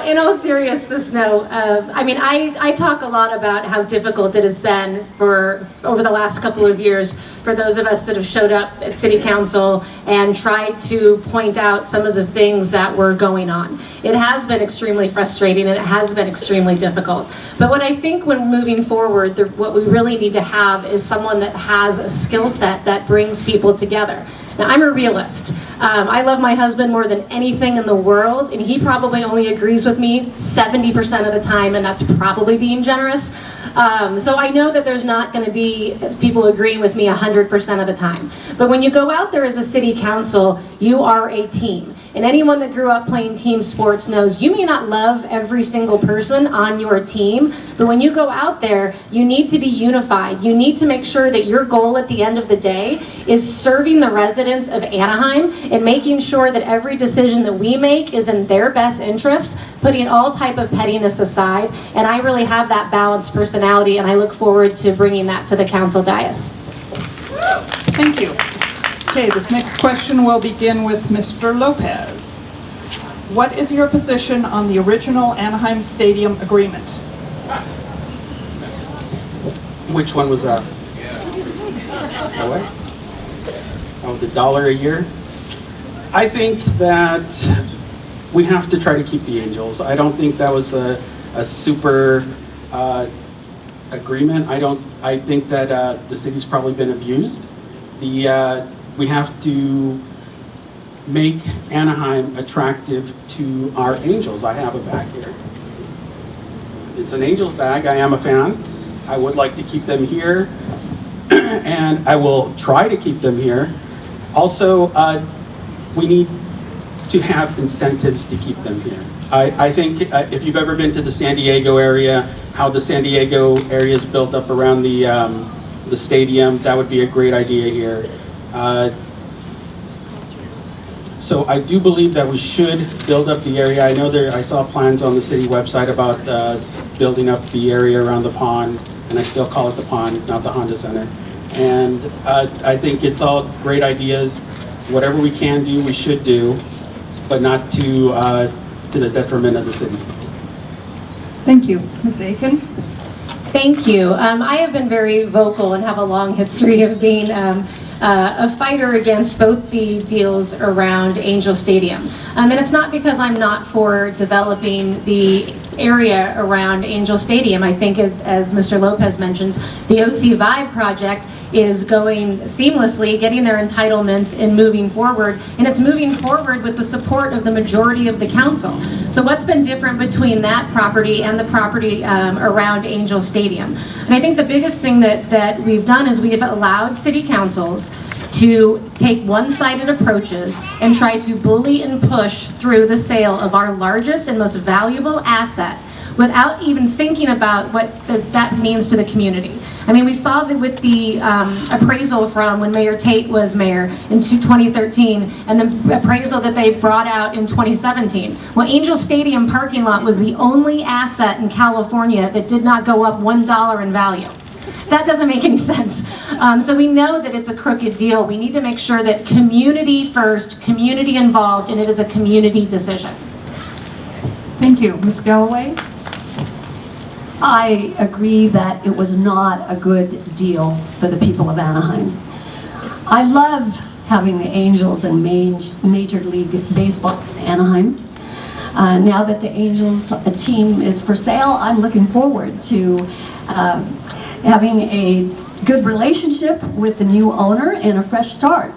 In all seriousness, no. I mean, I talk a lot about how difficult it has been for over the last couple of years for those of us that have showed up at City Council and tried to point out some of the things that were going on. It has been extremely frustrating and it has been extremely difficult. But what I think when moving forward, what we really need to have is someone that has a skill set that brings people together. Now, I'm a realist. I love my husband more than anything in the world, and he probably only agrees with me 70% of the time, and that's probably being generous. So I know that there's not going to be people agreeing with me 100% of the time. But when you go out there as a city council, you are a team. And anyone that grew up playing team sports knows you may not love every single person on your team, but when you go out there, you need to be unified. You need to make sure that your goal at the end of the day is serving the residents of Anaheim and making sure that every decision that we make is in their best interest, putting all type of pettiness aside. And I really have that balanced personality, and I look forward to bringing that to the council dais. Thank you. Okay, this next question will begin with Mr. Lopez. What is your position on the original Anaheim Stadium agreement? Which one was that? The what? Oh, the $1 a year? I think that we have to try to keep the Angels. I don't think that was a super agreement. I think that the city's probably been abused. We have to make Anaheim attractive to our Angels. I have a bag here. It's an Angels bag. I am a fan. I would like to keep them here, and I will try to keep them here. Also, we need to have incentives to keep them here. I think if you've ever been to the San Diego area, how the San Diego area is built up around the stadium, that would be a great idea here. So I do believe that we should build up the area. I know I saw plans on the city website about building up the area around the pond, and I still call it the pond, not the Honda Center. And I think it's all great ideas. Whatever we can do, we should do, but not to the detriment of the city. Thank you. Ms. Aiken? Thank you. I have been very vocal and have a long history of being a fighter against both the deals around Angel Stadium. And it's not because I'm not for developing the area around Angel Stadium. I think as Mr. Lopez mentioned, the OC Vibe project is going seamlessly, getting their entitlements and moving forward, and it's moving forward with the support of the majority of the council. So what's been different between that property and the property around Angel Stadium? And I think the biggest thing that we've done is we've allowed city councils to take one-sided approaches and try to bully and push through the sale of our largest and most valuable asset without even thinking about what that means to the community. I mean, we saw that with the appraisal from when Mayor Tate was mayor in 2013 and the appraisal that they brought out in 2017. Well, Angel Stadium parking lot was the only asset in California that did not go up $1 in value. That doesn't make any sense. So we know that it's a crooked deal. We need to make sure that community first, community involved, and it is a community decision. Thank you. Ms. Galloway? I agree that it was not a good deal for the people of Anaheim. I love having the Angels in Major League Baseball in Anaheim. Now that the Angels team is for sale, I'm looking forward to having a good relationship with the new owner and a fresh start,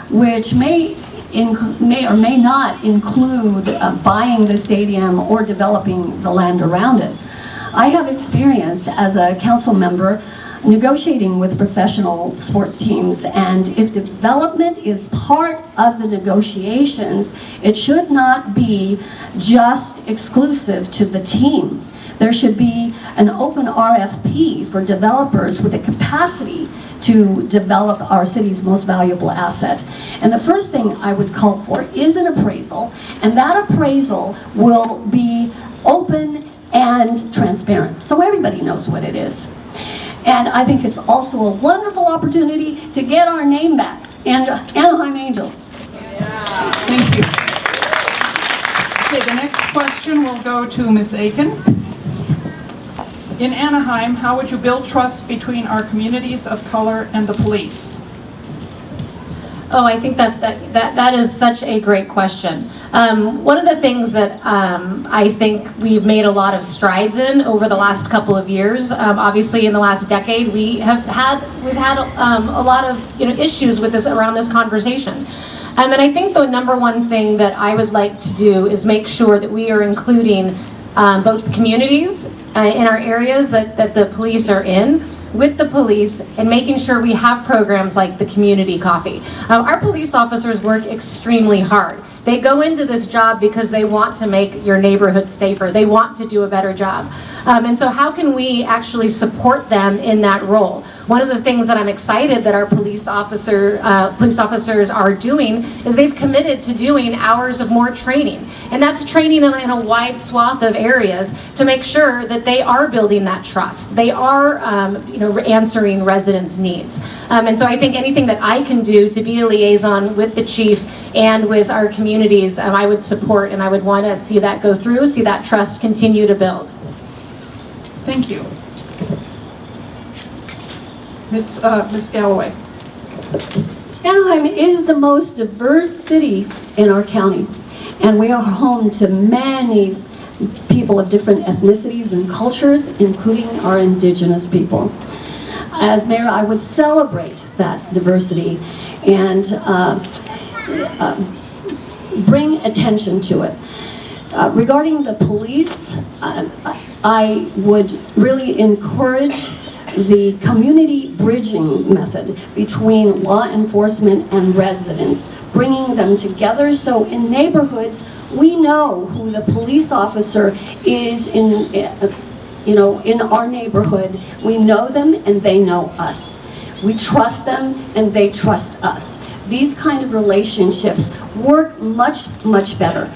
which may may or may not include buying the stadium or developing the land around it. I have experience as a council member negotiating with professional sports teams, and if development is part of the negotiations, it should not be just exclusive to the team. There should be an open RFP for developers with the capacity to develop our city's most valuable asset. And the first thing I would call for is an appraisal, and that appraisal will be open and transparent, so everybody knows what it is. And I think it's also a wonderful opportunity to get our name back, and Anaheim Angels. Thank you. Okay, the next question will go to Ms. Aiken. In Anaheim, how would you build trust between our communities of color and the police? Oh, I think that is such a great question. One of the things that I think we've made a lot of strides in over the last couple of years, obviously in the last decade, we've had a lot of issues with this around this conversation. And I think the number one thing that I would like to do is make sure that we are including both communities in our areas that the police are in with the police, and making sure we have programs like the community coffee. Our police officers work extremely hard. They go into this job because they want to make your neighborhood safer. They want to do a better job. And so how can we actually support them in that role? One of the things that I'm excited that our police officers are doing is they've committed to doing hours of more training. And that's training in a wide swath of areas to make sure that they are building that trust. They are answering residents' needs. And so I think anything that I can do to be a liaison with the chief and with our communities, I would support, and I would want to see that go through, see that trust continue to build. Thank you. Ms. Galloway. Anaheim is the most diverse city in our county, and we are home to many people of different ethnicities and cultures, including our indigenous people. As mayor, I would celebrate that diversity and bring attention to it. Regarding the police, I would really encourage the community bridging method between law enforcement and residents, bringing them together so in neighborhoods we know who the police officer is in our neighborhood. We know them and they know us. We trust them and they trust us. These kind of relationships work much, much better.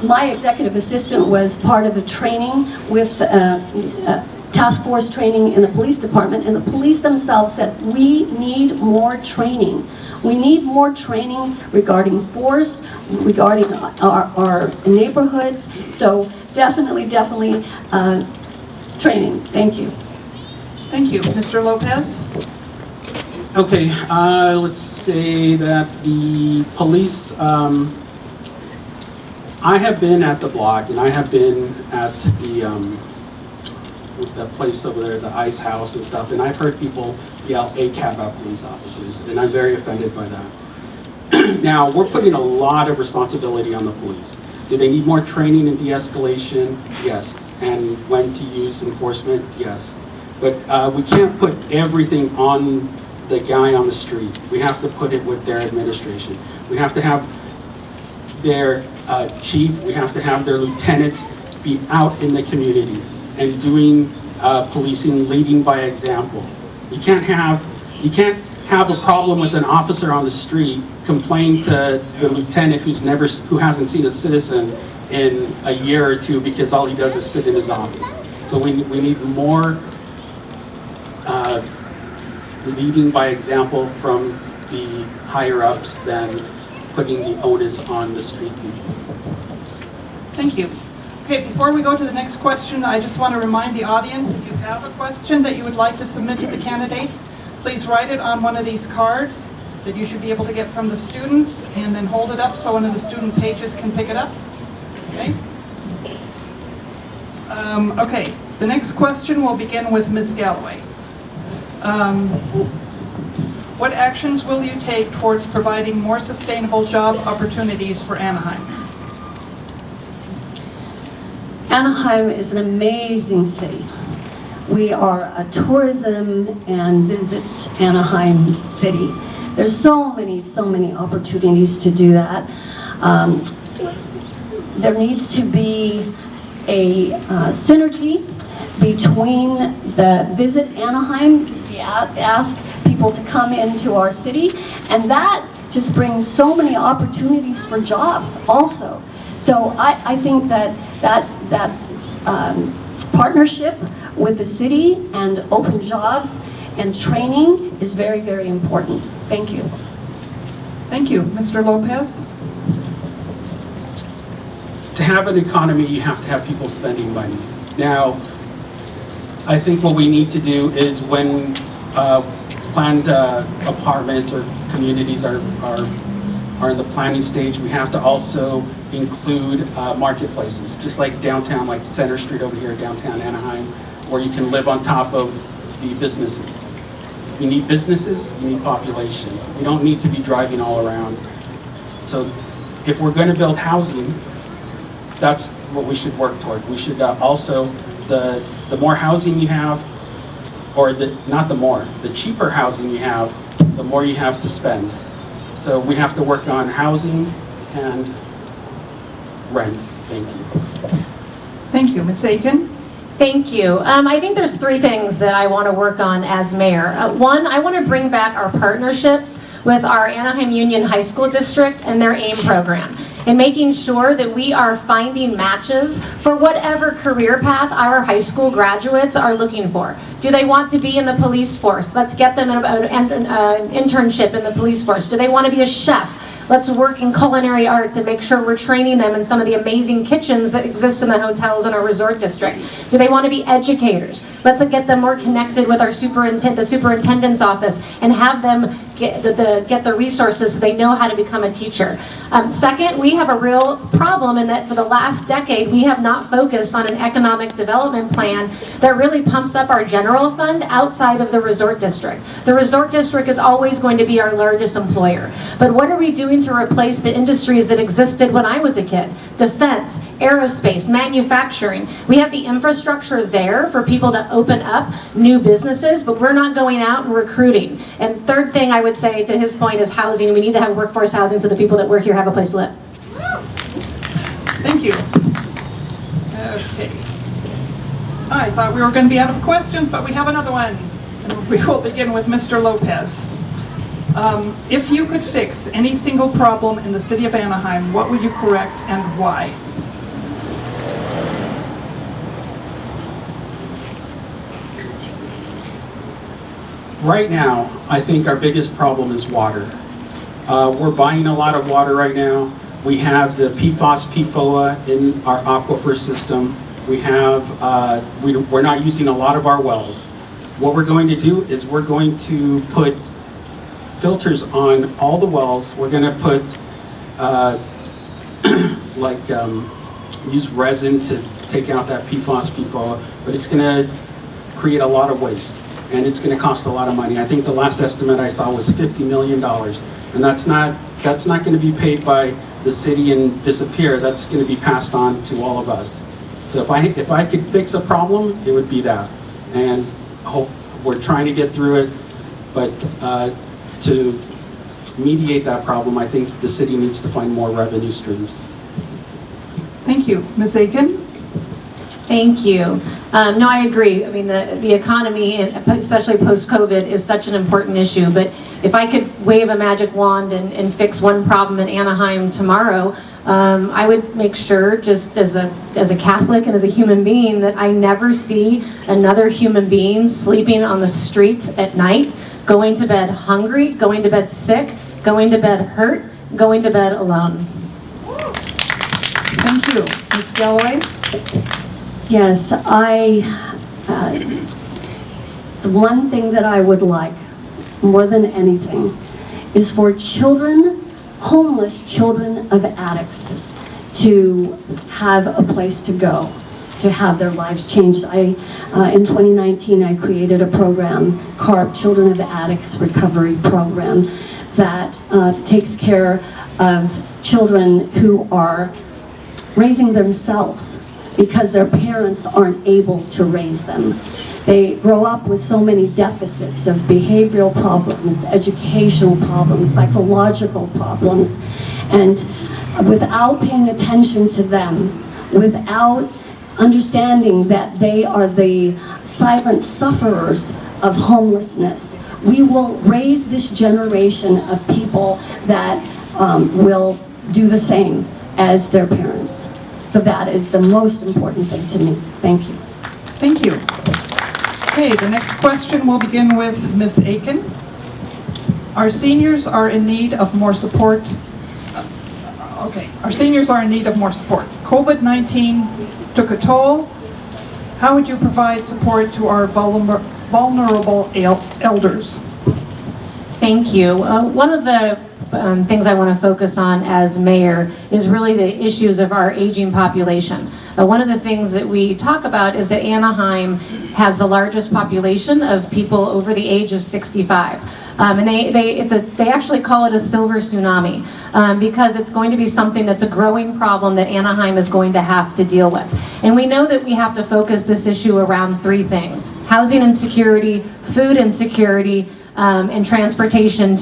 My executive assistant was part of a training with task force training in the police department, and the police themselves said, we need more training. We need more training regarding force, regarding our neighborhoods. So definitely training. Thank you. Thank you. Mr. Lopez? Okay, let's say that the police, I have been at the block, and I have been at the place over there, the ice house and stuff, and I've heard people yell ACAB at police officers, and I'm very offended by that. Now, we're putting a lot of responsibility on the police. Do they need more training in de-escalation? Yes. And when to use enforcement? Yes. But we can't put everything on the guy on the street. We have to put it with their administration. We have to have their chief, we have to have their lieutenants be out in the community and doing policing, leading by example. You can't have a problem with an officer on the street complain to the lieutenant who hasn't seen a citizen in a year or two because all he does is sit in his office. So we need more leading by example from the higher ups than putting the onus on the street people. Thank you. Okay, before we go to the next question, I just want to remind the audience, if you have a question that you would like to submit to the candidates, please write it on one of these cards that you should be able to get from the students, and then hold it up so one of the student pages can pick it up. Okay? Okay, the next question will begin with Ms. Galloway. What actions will you take towards providing more sustainable job opportunities for Anaheim? Anaheim is an amazing city. We are a tourism and visit Anaheim city. There's so many opportunities to do that. There needs to be a synergy between the Visit Anaheim, because we ask people to come into our city, and that just brings so many opportunities for jobs also. So I think that partnership with the city and open jobs and training is very important. Thank you. Thank you. Mr. Lopez? To have an economy, you have to have people spending money. Now, I think what we need to do is when planned apartments or communities are in the planning stage, we have to also include marketplaces, just like downtown, like Center Street over here, downtown Anaheim, where you can live on top of the businesses. You need businesses, you need population. You don't need to be driving all around. So if we're going to build housing, that's what we should work toward. We should also, the more housing you have, or the cheaper housing you have, the more you have to spend. So we have to work on housing and rents. Thank you. Thank you. Ms. Aiken? Thank you. I think there's three things that I want to work on as mayor. One, I want to bring back our partnerships with our Anaheim Union High School District and their AIM program, and making sure that we are finding matches for whatever career path our high school graduates are looking for. Do they want to be in the police force? Let's get them an internship in the police force. Do they want to be a chef? Let's work in culinary arts and make sure we're training them in some of the amazing kitchens that exist in the hotels in our resort district. Do they want to be educators? Let's get them more connected with our the superintendent's office and have them get the resources so they know how to become a teacher. Second, we have a real problem in that for the last decade we have not focused on an economic development plan that really pumps up our general fund outside of the resort district. The resort district is always going to be our largest employer. But what are we doing to replace the industries that existed when I was a kid? Defense, aerospace, manufacturing. We have the infrastructure there for people to open up new businesses, but we're not going out and recruiting. And third thing I would say to his point is housing. We need to have workforce housing so the people that work here have a place to live. Thank you. Okay. I thought we were going to be out of questions, but we have another one. And we will begin with Mr. Lopez. If you could fix any single problem in the city of Anaheim, what would you correct and why? Right now, I think our biggest problem is water. We're buying a lot of water right now. We have the PFOS, PFOA in our aquifer system. We have, we're not using a lot of our wells. What we're going to do is we're going to put filters on all the wells. We're going to put, use resin to take out that PFOS, PFOA, but it's going to create a lot of waste. And it's going to cost a lot of money. I think the last estimate I saw was $50 million, and that's not going to be paid by the city and disappear. That's going to be passed on to all of us. So if I could fix a problem, it would be that. And I hope we're trying to get through it, but to mediate that problem, I think the city needs to find more revenue streams. Thank you. Ms. Aiken? Thank you. No, I agree. I mean, the economy, and especially post-COVID, is such an important issue. But if I could wave a magic wand and fix one problem in Anaheim tomorrow, I would make sure, just as a Catholic and as a human being, that I never see another human being sleeping on the streets at night, going to bed hungry, going to bed sick, going to bed hurt, going to bed alone. Thank you. Ms. Galloway? Yes, the one thing that I would like more than anything is for children, homeless children of addicts, to have a place to go. to have their lives changed. In 2019, I created a program, CARP, Children of Addicts Recovery Program, that takes care of children who are raising themselves because their parents aren't able to raise them. They grow up with so many deficits of behavioral problems, educational problems, psychological problems, and without paying attention to them, without understanding that they are the silent sufferers of homelessness, we will raise this generation of people that will do the same as their parents. So that is the most important thing to me. Thank you. Thank you. Okay, the next question will begin with Ms. Aiken. Our seniors are in need of more support. Our seniors are in need of more support. COVID-19 took a toll. How would you provide support to our vulnerable elders? Thank you. One of the things I want to focus on as mayor is really the issues of our aging population. One of the things that we talk about is that Anaheim has the largest population of people over the age of 65. And they actually call it a silver tsunami because it's going to be something that's a growing problem that Anaheim is going to have to deal with. And we know that we have to focus this issue around three things: housing insecurity, food insecurity, and transportation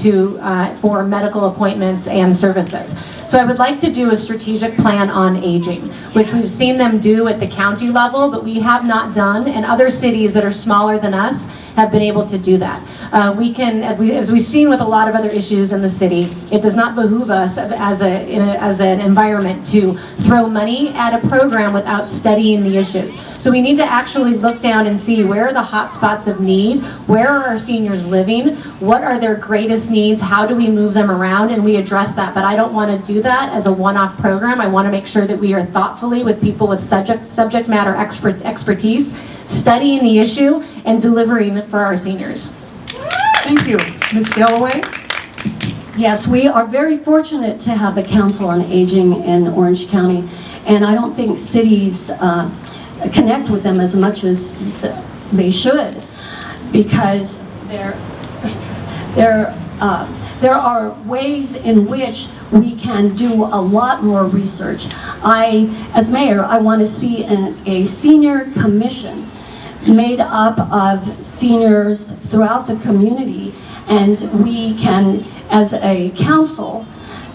for medical appointments and services. So I would like to do a strategic plan on aging, which we've seen them do at the county level, but we have not done, and other cities that are smaller than us have been able to do that. As we've seen with a lot of other issues in the city, it does not behoove us as an environment to throw money at a program without studying the issues. So we need to actually look down and see where are the hot spots of need, where are our seniors living, what are their greatest needs, how do we move them around, and we address that. But I don't want to do that as a one-off program. I want to make sure that we are thoughtfully with people with subject matter expertise, studying the issue and delivering for our seniors. Thank you. Ms. Galloway? Yes, we are very fortunate to have the Council on Aging in Orange County, and I don't think cities connect with them as much as they should, because there are ways in which we can do a lot more research. As mayor, I want to see a senior commission made up of seniors throughout the community, and we can, as a council,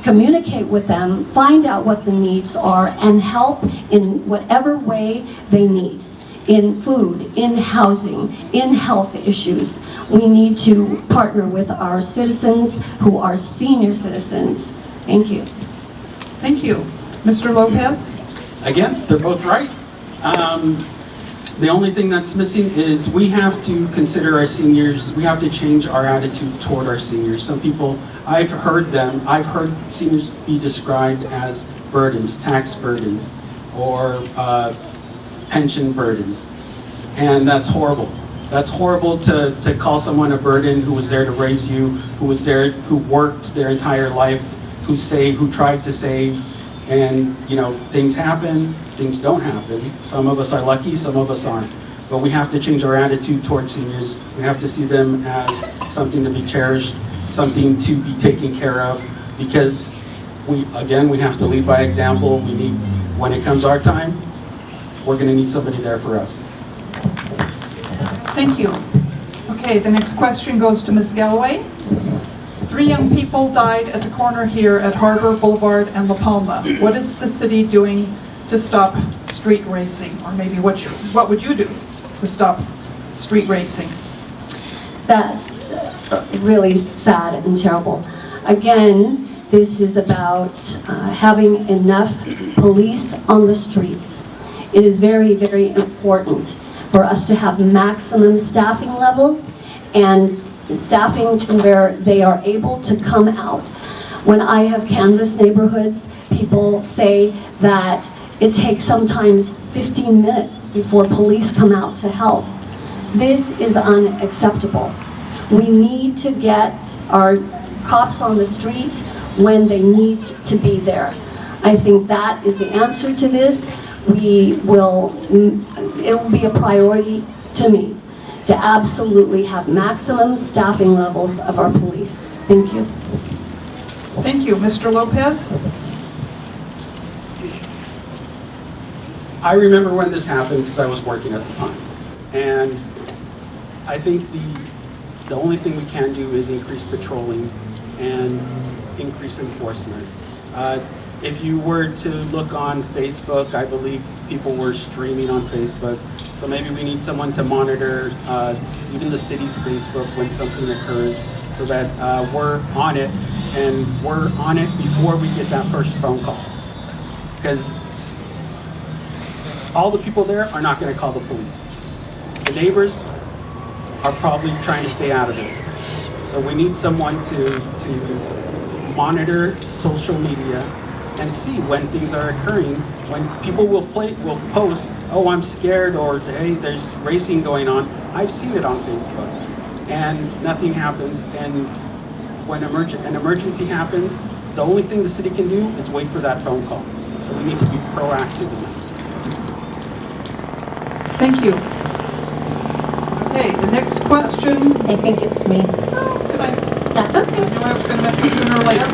communicate with them, find out what the needs are, and help in whatever way they need. In food, in housing, in health issues. We need to partner with our citizens who are senior citizens. Thank you. Thank you. Mr. Lopez? Again, they're both right. The only thing that's missing is we have to consider our seniors. We have to change our attitude toward our seniors. Some people, I've heard seniors be described as burdens, tax burdens, or pension burdens. And that's horrible. That's horrible to call someone a burden who was there to raise you, who worked their entire life, who saved, who tried to save. And things happen, things don't happen. Some of us are lucky, some of us aren't. But we have to change our attitude towards seniors. We have to see them as something to be cherished, something to be taken care of, because we have to lead by example. When it comes our time, we're going to need somebody there for us. Thank you. Okay, the next question goes to Ms. Galloway. 3 young people died at the corner here at Harbor Boulevard and La Palma. What is the city doing to stop street racing? Or maybe what would you do to stop street racing? That's really sad and terrible. Again, this is about having enough police on the streets. It is very, very important for us to have maximum staffing levels and staffing to where they are able to come out. When I have canvassed neighborhoods, people say that it takes sometimes 15 minutes before police come out to help. This is unacceptable. We need to get our cops on the street when they need to be there. I think that is the answer to this. it will be a priority to me to absolutely have maximum staffing levels of our police. Thank you. Thank you. Mr. Lopez? I remember when this happened because I was working at the time. And I think the only thing we can do is increase patrolling and increase enforcement. If you were to look on Facebook, I believe people were streaming on Facebook. So maybe we need someone to monitor even the city's Facebook when something occurs so that we're on it, and we're on it before we get that first phone call. Because all the people there are not going to call the police. The neighbors are probably trying to stay out of it. So we need someone to monitor social media and see when things are occurring, when people will post, oh, I'm scared, or hey, there's racing going on. I've seen it on Facebook, and nothing happens. And when an emergency happens, the only thing the city can do is wait for that phone call. So we need to be proactive in that. Thank you. Okay, the next question. I think it's me. That's okay. I knew I was going to mess it sooner or later.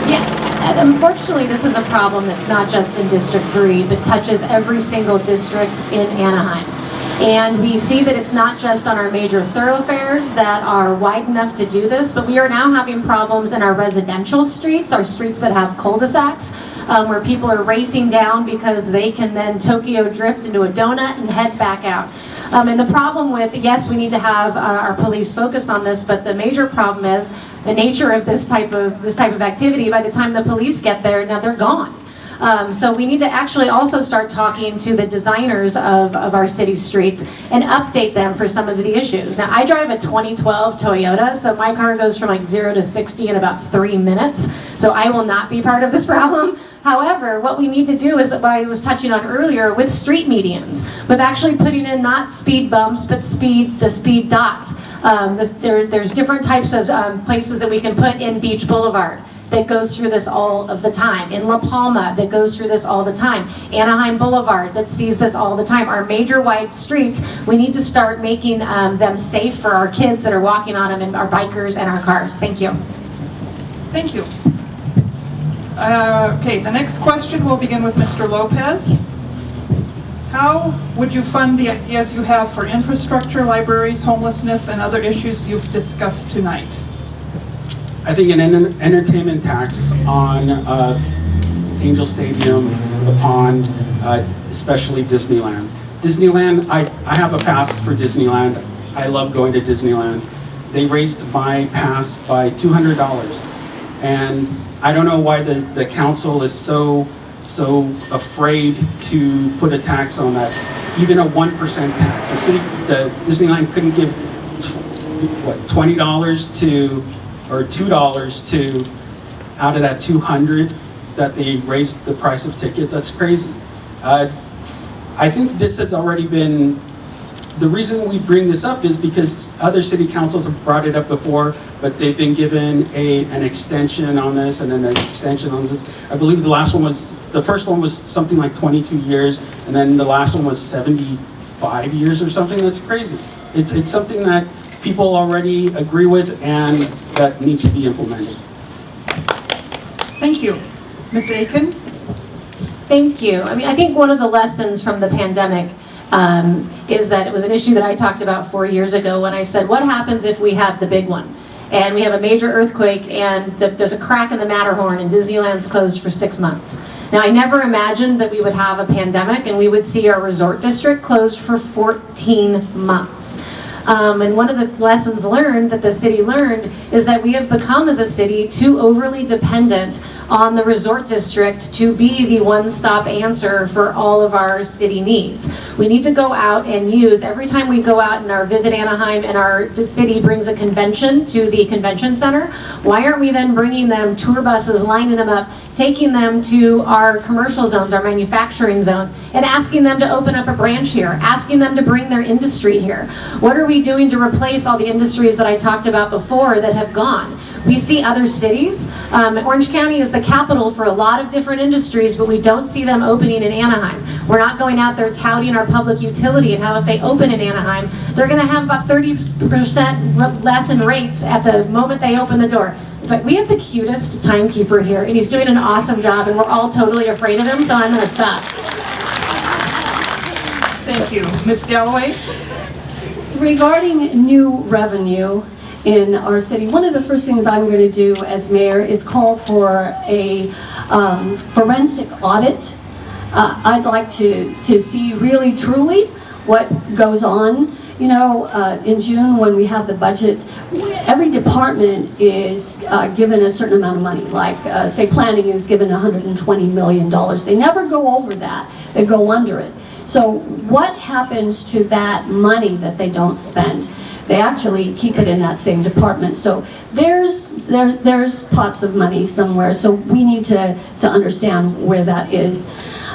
Yeah, unfortunately, this is a problem that's not just in District 3, but touches every single district in Anaheim. And we see that it's not just on our major thoroughfares that are wide enough to do this, but we are now having problems in our residential streets, our streets that have cul-de-sacs, where people are racing down because they can then Tokyo drift into a donut and head back out. And the problem with, yes, we need to have our police focus on this, but the major problem is the nature of this type of activity. By the time the police get there, now they're gone. So we need to actually also start talking to the designers of our city streets and update them for some of the issues. Now, I drive a 2012 Toyota, so my car goes from like 0 to 60 in about 3 minutes. So I will not be part of this problem. However, what we need to do is what I was touching on earlier with street medians, with actually putting in not speed bumps, but the speed dots. There's different types of places that we can put in Beach Boulevard that goes through this all of the time. In La Palma, that goes through this all the time. Anaheim Boulevard, that sees this all the time. Our major wide streets, we need to start making them safe for our kids that are walking on them, and our bikers and our cars. Thank you. Thank you. Okay, the next question will begin with Mr. Lopez. How would you fund the ideas you have for infrastructure, libraries, homelessness, and other issues you've discussed tonight? I think an entertainment tax on Angel Stadium, the Pond, especially Disneyland. Disneyland, I have a pass for Disneyland. I love going to Disneyland. They raised my pass by $200. And I don't know why the council is so afraid to put a tax on that. Even a 1% tax. The Disneyland couldn't give $20 to, or $2 to, out of that 200 that they raised the price of tickets. That's crazy. I think this has already been, the reason we bring this up is because other city councils have brought it up before, but they've been given an extension on this and then an extension on this. I believe the first one was something like 22 years, and then the last one was 75 years or something. That's crazy. It's something that people already agree with and that needs to be implemented. Thank you. Ms. Aiken? Thank you. I think one of the lessons from the pandemic is that it was an issue that I talked about 4 years ago when I said, what happens if we have the big one? And we have a major earthquake and there's a crack in the Matterhorn and Disneyland's closed for 6 months. Now, I never imagined that we would have a pandemic and we would see our resort district closed for 14 months. And one of the lessons learned that the city learned is that we have become as a city too overly dependent on the resort district to be the one-stop answer for all of our city needs. We need to go out and use, every time we go out and our Visit Anaheim and our city brings a convention to the convention center, why aren't we then bringing them tour buses, lining them up, taking them to our commercial zones, our manufacturing zones, and asking them to open up a branch here, asking them to bring their industry here? What are we doing to replace all the industries that I talked about before that have gone? We see other cities. Orange County is the capital for a lot of different industries, but we don't see them opening in Anaheim. We're not going out there touting our public utility and how if they open in Anaheim, they're going to have about 30% less in rates at the moment they open the door. But we have the cutest timekeeper here, and he's doing an awesome job, and we're all totally afraid of him, so I'm going to stop. Thank you. Ms. Galloway? Regarding new revenue in our city, one of the first things I'm going to do as mayor is call for a forensic audit. I'd like to see really truly what goes on. You know, in June when we have the budget, every department is given a certain amount of money. Like, say, planning is given $120 million. They never go over that. They go under it. So what happens to that money that they don't spend? They actually keep it in that same department. So there's pots of money somewhere. So we need to understand where that is.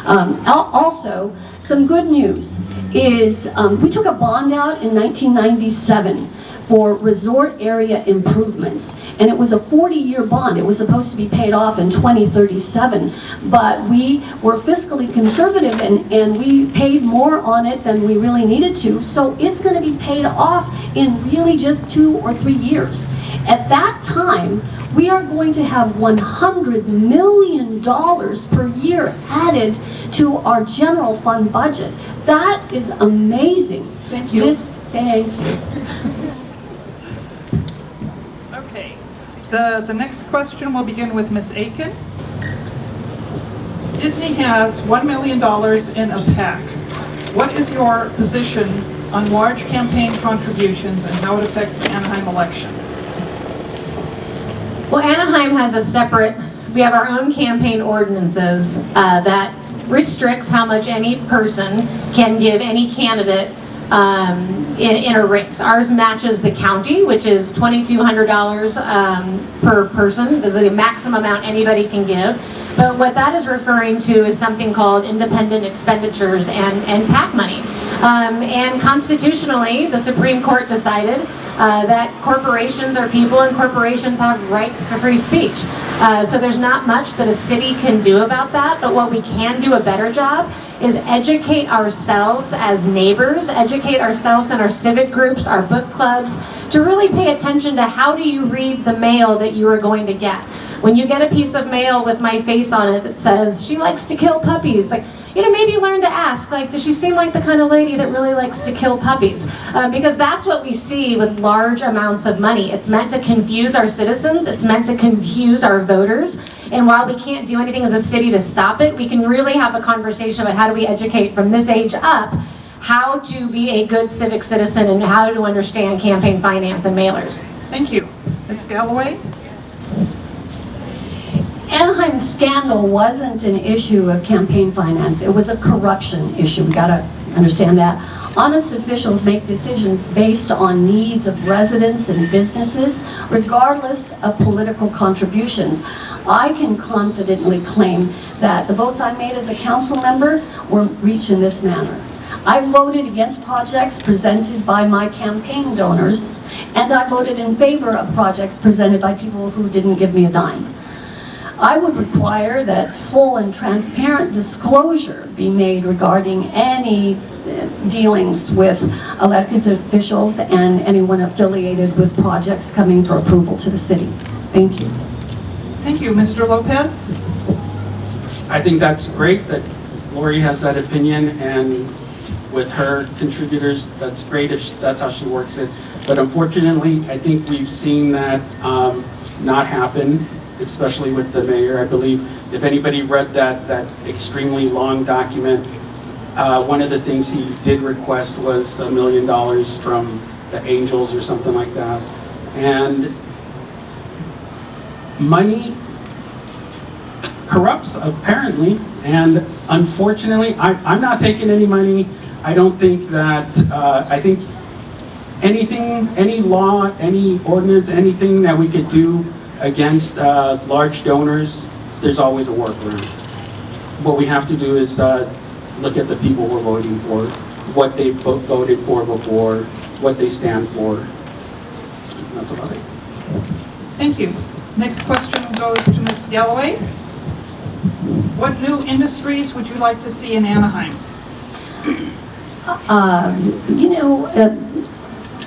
Also, some good news is we took a bond out in 1997 for resort area improvements, and it was a 40-year bond. It was supposed to be paid off in 2037, but we were fiscally conservative and we paid more on it than we really needed to, so it's going to be paid off in really just 2 or 3 years. At that time, we are going to have $100 million per year added to our general fund budget. That is amazing. Thank you. Thank you. Okay. The next question will begin with Ms. Aiken. Disney has $1 million in a PAC. What is your position on large campaign contributions and how it affects Anaheim elections? Well, Anaheim has a separate, we have our own campaign ordinances that restricts how much any person can give any candidate in a race. Ours matches the county, which is $2,200 per person. This is the maximum amount anybody can give. But what that is referring to is something called independent expenditures and PAC money. And constitutionally, the Supreme Court decided that corporations are people and corporations have rights to free speech. So there's not much that a city can do about that, but what we can do a better job is educate ourselves as neighbors, educate ourselves in our civic groups, our book clubs, to really pay attention to how do you read the mail that you are going to get. When you get a piece of mail with my face on it that says, she likes to kill puppies, like, you know, maybe learn to ask, like, does she seem like the kind of lady that really likes to kill puppies? Because that's what we see with large amounts of money. It's meant to confuse our citizens. It's meant to confuse our voters. And while we can't do anything as a city to stop it, we can really have a conversation about how do we educate from this age up how to be a good civic citizen and how to understand campaign finance and mailers. Thank you. Ms. Galloway? Anaheim's scandal wasn't an issue of campaign finance. It was a corruption issue. We got to understand that. Honest officials make decisions based on needs of residents and businesses, regardless of political contributions. I can confidently claim that the votes I made as a council member were reached in this manner. I voted against projects presented by my campaign donors, and I voted in favor of projects presented by people who didn't give me a dime. I would require that full and transparent disclosure be made regarding any dealings with elected officials and anyone affiliated with projects coming for approval to the city. Thank you. Thank you. Mr. Lopez? I think that's great that Lori has that opinion, and with her contributors, that's great if that's how she works it. But unfortunately, I think we've seen that not happen, especially with the mayor. I believe if anybody read that extremely long document, one of the things he did request was $1 million from the Angels or something like that. And money corrupts, apparently, and unfortunately, I'm not taking any money. I don't think that, I think anything, any law, any ordinance, anything that we could do against large donors, there's always a workaround. What we have to do is look at the people we're voting for, what they voted for before, what they stand for. That's about it. Thank you. Next question goes to Ms. Galloway. What new industries would you like to see in Anaheim?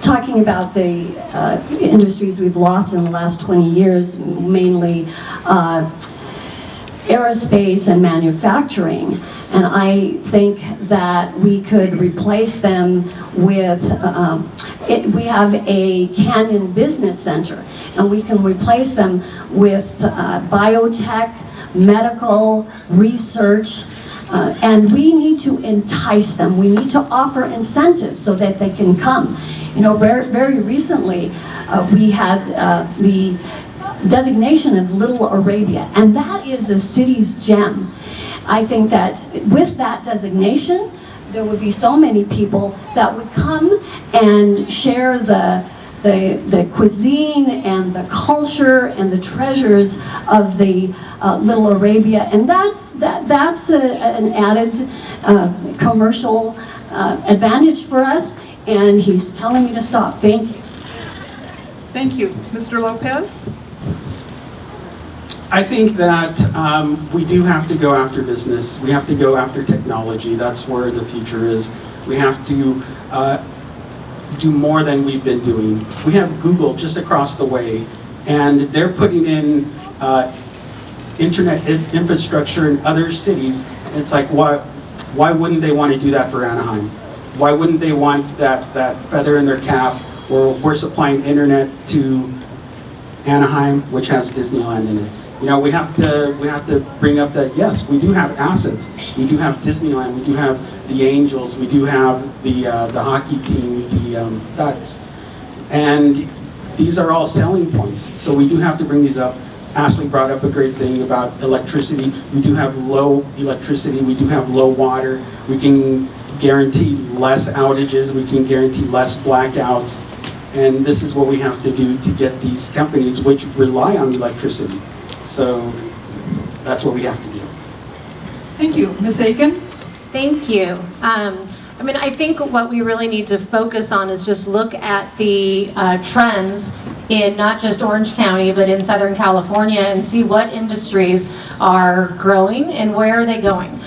Talking about the industries we've lost in the last 20 years, mainly aerospace and manufacturing, and I think that we could replace them with, we have a Canyon Business Center, and we can replace them with biotech, medical, research, and we need to entice them. We need to offer incentives so that they can come. You know, very recently, we had the designation of Little Arabia, and that is the city's gem. I think that with that designation, there would be so many people that would come and share the cuisine and the culture and the treasures of the Little Arabia, and that's an added commercial advantage for us. And he's telling me to stop. Thank you. Thank you. Mr. Lopez? I think that we do have to go after business. We have to go after technology. That's where the future is. We have to do more than we've been doing. We have Google just across the way, and they're putting in internet infrastructure in other cities. It's like, why wouldn't they want to do that for Anaheim? Why wouldn't they want that feather in their cap, where we're supplying internet to Anaheim, which has Disneyland in it? You know, we have to bring up that, yes, we do have assets. We do have Disneyland. We do have the Angels. We do have the hockey team, the Ducks, and these are all selling points. So we do have to bring these up. Ashley brought up a great thing about electricity. We do have low electricity. We do have low water. We can guarantee less outages. We can guarantee less blackouts. And this is what we have to do to get these companies which rely on electricity. So that's what we have to do. Thank you. Ms. Aiken? Thank you. I think what we really need to focus on is just look at the trends in not just Orange County, but in Southern California, and see what industries are growing and where are they going.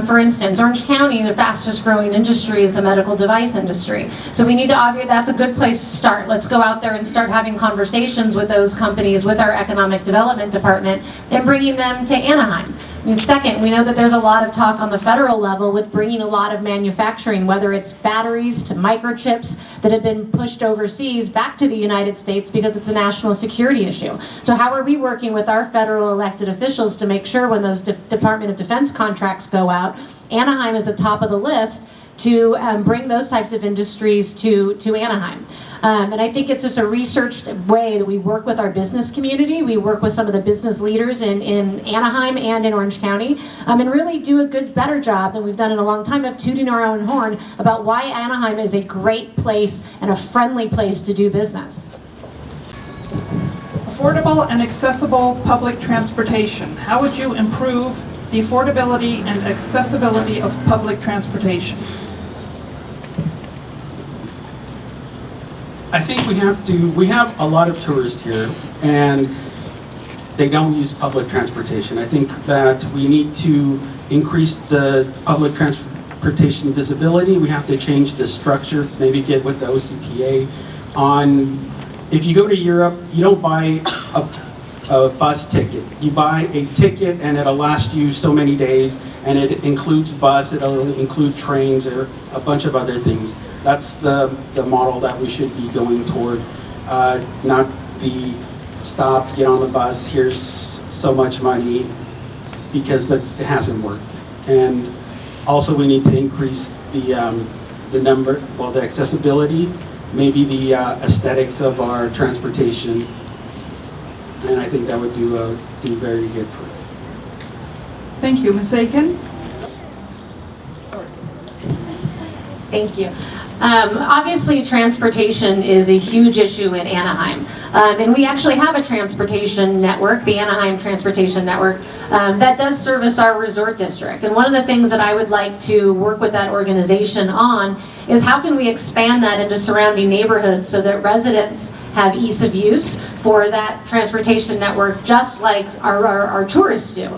For instance, Orange County, the fastest growing industry is the medical device industry. So we need to obviously, that's a good place to start. Let's go out there and start having conversations with those companies, with our economic development department, and bringing them to Anaheim. Second, we know that there's a lot of talk on the federal level with bringing a lot of manufacturing, whether it's batteries to microchips that have been pushed overseas back to the United States because it's a national security issue. So how are we working with our federal elected officials to make sure when those Department of Defense contracts go out, Anaheim is at the top of the list to bring those types of industries to Anaheim. And I think it's just a researched way that we work with our business community. We work with some of the business leaders in Anaheim and in Orange County, and really do a better job than we've done in a long time of tooting our own horn about why Anaheim is a great place and a friendly place to do business. Affordable and accessible public transportation. How would you improve the affordability and accessibility of public transportation? I think we have a lot of tourists here, and they don't use public transportation. I think that we need to increase the public transportation visibility. We have to change the structure, maybe get with the OCTA on, if you go to Europe, you don't buy a bus ticket. You buy a ticket and it'll last you so many days, and it includes bus, it'll include trains, or a bunch of other things. That's the model that we should be going toward, not the stop, get on the bus, here's so much money, because it hasn't worked. And also we need to increase the accessibility, maybe the aesthetics of our transportation, and I think that would do very good for us. Thank you. Ms. Aiken? Thank you. Obviously, transportation is a huge issue in Anaheim. And we actually have a transportation network, the Anaheim Transportation Network, that does service our resort district. And one of the things that I would like to work with that organization on is how can we expand that into surrounding neighborhoods so that residents have ease of use for that transportation network, just like our tourists do.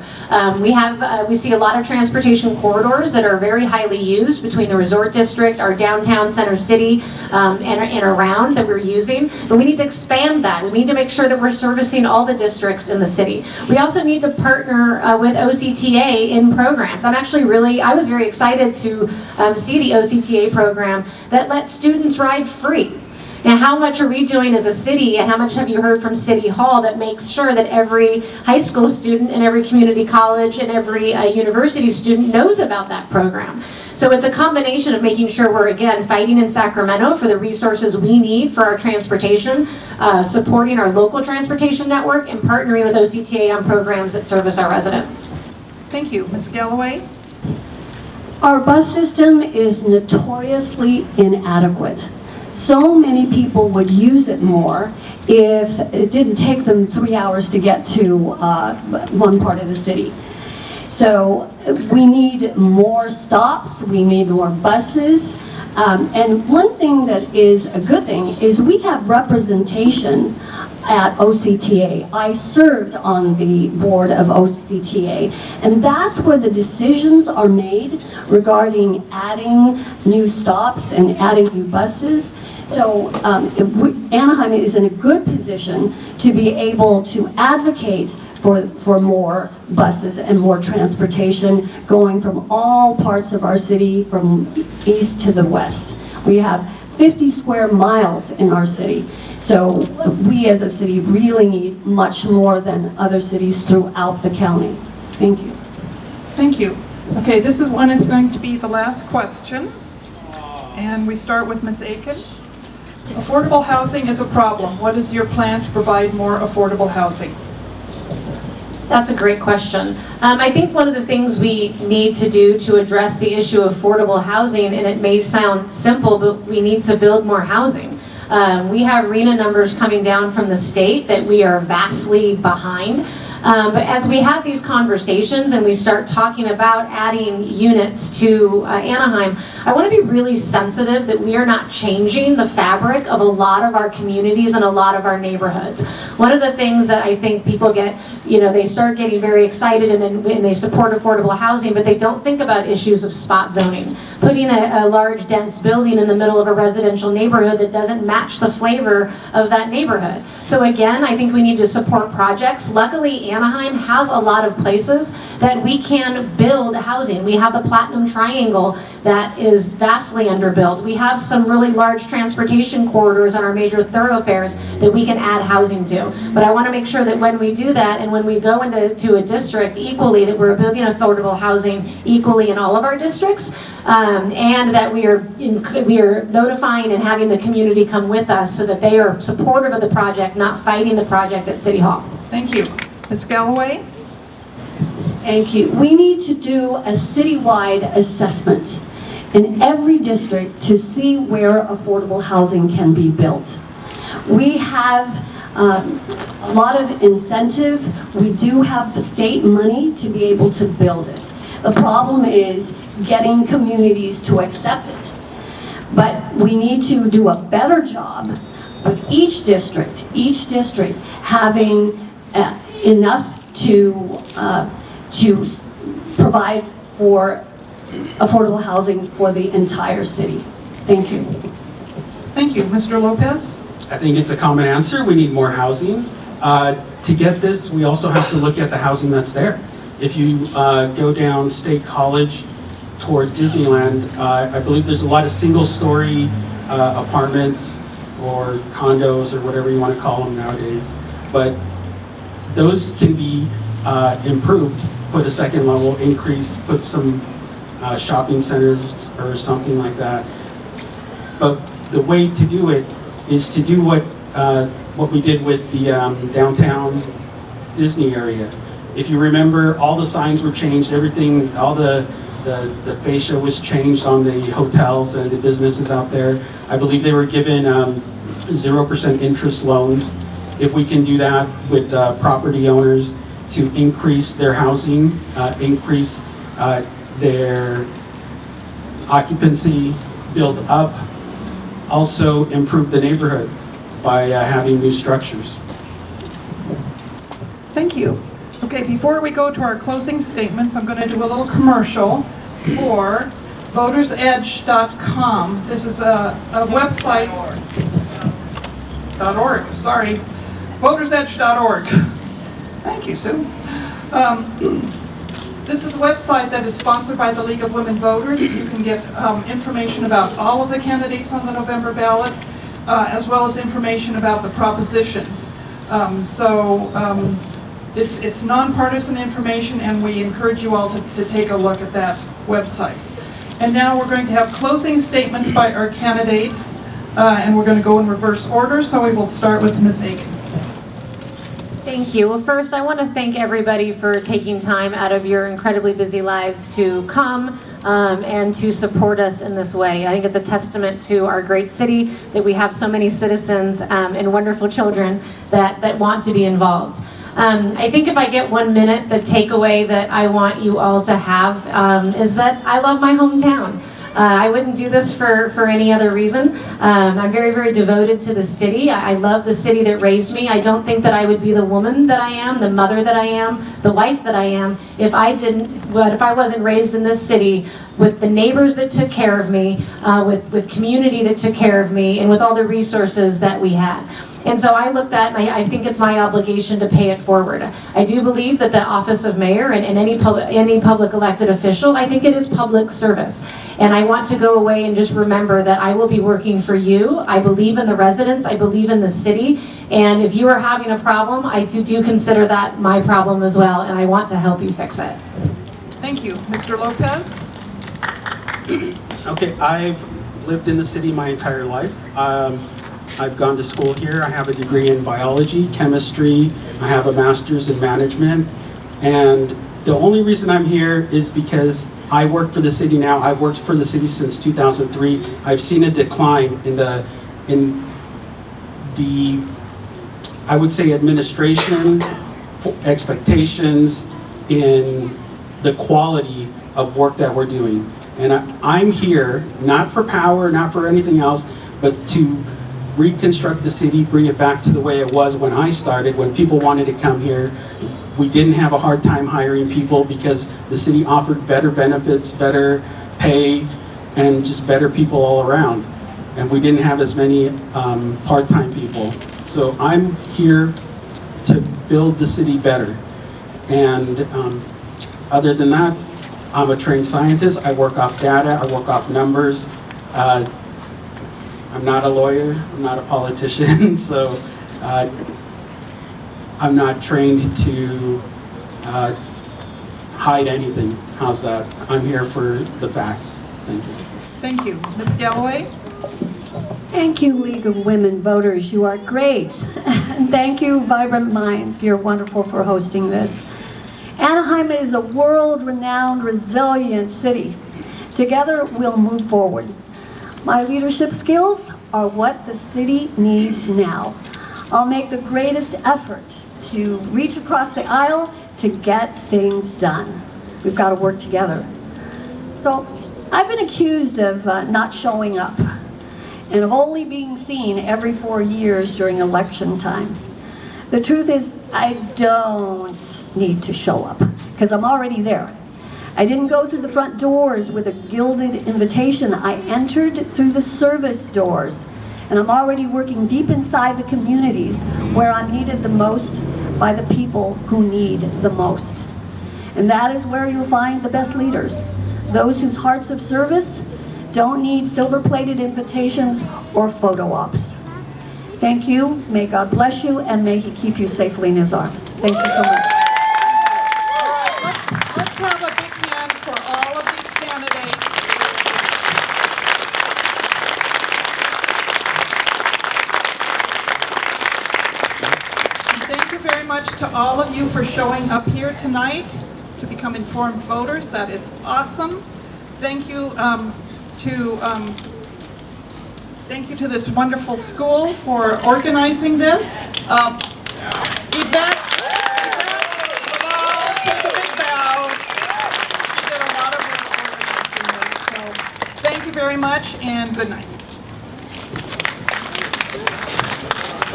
We see a lot of transportation corridors that are very highly used between the resort district, our downtown center city, and around that we're using, but we need to expand that. We need to make sure that we're servicing all the districts in the city. We also need to partner with OCTA in programs. I was very excited to see the OCTA program that lets students ride free. Now, how much are we doing as a city, and how much have you heard from City Hall that makes sure that every high school student and every community college and every university student knows about that program? So it's a combination of making sure we're, again, fighting in Sacramento for the resources we need for our transportation, supporting our local transportation network, and partnering with OCTA on programs that service our residents. Thank you. Ms. Galloway? Our bus system is notoriously inadequate. So many people would use it more if it didn't take them 3 hours to get to one part of the city. So we need more stops, we need more buses, and one thing that is a good thing is we have representation at OCTA. I served on the board of OCTA, and that's where the decisions are made regarding adding new stops and adding new buses. So Anaheim is in a good position to be able to advocate for more buses and more transportation going from all parts of our city, from east to the west. We have 50 square miles in our city. So we as a city really need much more than other cities throughout the county. Thank you. Thank you. Okay, this one is going to be the last question. And we start with Ms. Aiken. Affordable housing is a problem. What is your plan to provide more affordable housing? That's a great question. I think one of the things we need to do to address the issue of affordable housing, and it may sound simple, but we need to build more housing. We have RENA numbers coming down from the state that we are vastly behind. But as we have these conversations and we start talking about adding units to Anaheim, I want to be really sensitive that we are not changing the fabric of a lot of our communities and a lot of our neighborhoods. One of the things that I think people get, they start getting very excited and they support affordable housing, but they don't think about issues of spot zoning. Putting a large, dense building in the middle of a residential neighborhood that doesn't match the flavor of that neighborhood. So again, I think we need to support projects. Luckily, Anaheim has a lot of places that we can build housing. We have the Platinum Triangle that is vastly underbuilt. We have some really large transportation corridors on our major thoroughfares that we can add housing to. But I want to make sure that when we do that and when we go into a district equally, that we're building affordable housing equally in all of our districts, and that we are notifying and having the community come with us so that they are supportive of the project, not fighting the project at City Hall. Thank you. Ms. Galloway? Thank you. We need to do a citywide assessment in every district to see where affordable housing can be built. We have a lot of incentive. We do have state money to be able to build it. The problem is getting communities to accept it. But we need to do a better job with each district having enough to provide for affordable housing for the entire city. Thank you. Thank you. Mr. Lopez? I think it's a common answer. We need more housing. To get this, we also have to look at the housing that's there. If you go down State College toward Disneyland, I believe there's a lot of single-story apartments or condos or whatever you want to call them nowadays. But those can be improved, put a second level increase, put some shopping centers or something like that. But the way to do it is to do what we did with the downtown Disney area. If you remember, all the signs were changed, everything, all the fascia was changed on the hotels and the businesses out there. I believe they were given 0% interest loans. If we can do that with property owners to increase their housing, increase their occupancy, build up, also improve the neighborhood. by having new structures. Thank you. Okay, before we go to our closing statements, I'm going to do a little commercial for votersedge.com. This is a website. .org, sorry. votersedge.org. Thank you, Sue. This is a website that is sponsored by the League of Women Voters. You can get information about all of the candidates on the November ballot, as well as information about the propositions. It's nonpartisan information, and we encourage you all to take a look at that website. And now we're going to have closing statements by our candidates, and we're going to go in reverse order, so we will start with Ms. Aiken. Thank you. Well, first, I want to thank everybody for taking time out of your incredibly busy lives to come and to support us in this way. I think it's a testament to our great city that we have so many citizens and wonderful children that want to be involved. I think if I get 1 minute, the takeaway that I want you all to have is that I love my hometown. I wouldn't do this for any other reason. I'm very, very devoted to the city. I love the city that raised me. I don't think that I would be the woman that I am, the mother that I am, the wife that I am, if I wasn't raised in this city with the neighbors that took care of me, with community that took care of me, and with all the resources that we had. And so I looked at, and I think it's my obligation to pay it forward. I do believe that the office of mayor and any public elected official, I think it is public service. And I want to go away and just remember that I will be working for you. I believe in the residents, I believe in the city. And if you are having a problem, I do consider that my problem as well, and I want to help you fix it. Thank you. Mr. Lopez? Okay, I've lived in the city my entire life. I've gone to school here. I have a degree in biology, chemistry. I have a master's in management. And the only reason I'm here is because I work for the city now. I've worked for the city since 2003. I've seen a decline in the I would say, administration, expectations, in the quality of work that we're doing. And I'm here, not for power, not for anything else, but to reconstruct the city, bring it back to the way it was when I started, when people wanted to come here. We didn't have a hard time hiring people because the city offered better benefits, better pay, and just better people all around. And we didn't have as many part-time people. So I'm here to build the city better. And other than that, I'm a trained scientist. I work off data, I work off numbers. I'm not a lawyer, I'm not a politician, so I'm not trained to hide anything. How's that? I'm here for the facts. Thank you. Thank you. Ms. Galloway? Thank you, League of Women Voters. You are great. And thank you, Vibrant Minds. You're wonderful for hosting this. Anaheim is a world-renowned, resilient city. Together, we'll move forward. My leadership skills are what the city needs now. I'll make the greatest effort to reach across the aisle to get things done. We've got to work together. So, I've been accused of not showing up and of only being seen every 4 years during election time. The truth is, I don't need to show up because I'm already there. I didn't go through the front doors with a gilded invitation. I entered through the service doors. And I'm already working deep inside the communities where I'm needed the most by the people who need the most. And that is where you'll find the best leaders. Those whose hearts of service don't need silver-plated invitations or photo ops. Thank you. May God bless you, and may He keep you safely in His arms. Thank you so much. Let's have a big hand for all of these candidates. And thank you very much to all of you for showing up here tonight to become informed voters. That is awesome. Thank you to this wonderful school for organizing this. Yvette, take a big bow. She did a lot of work organizing this. So thank you very much, and good night.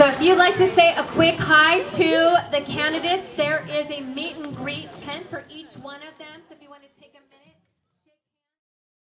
So if you'd like to say a quick hi to the candidates, there is a meet and greet tent for each one of them. So if you want to take a minute.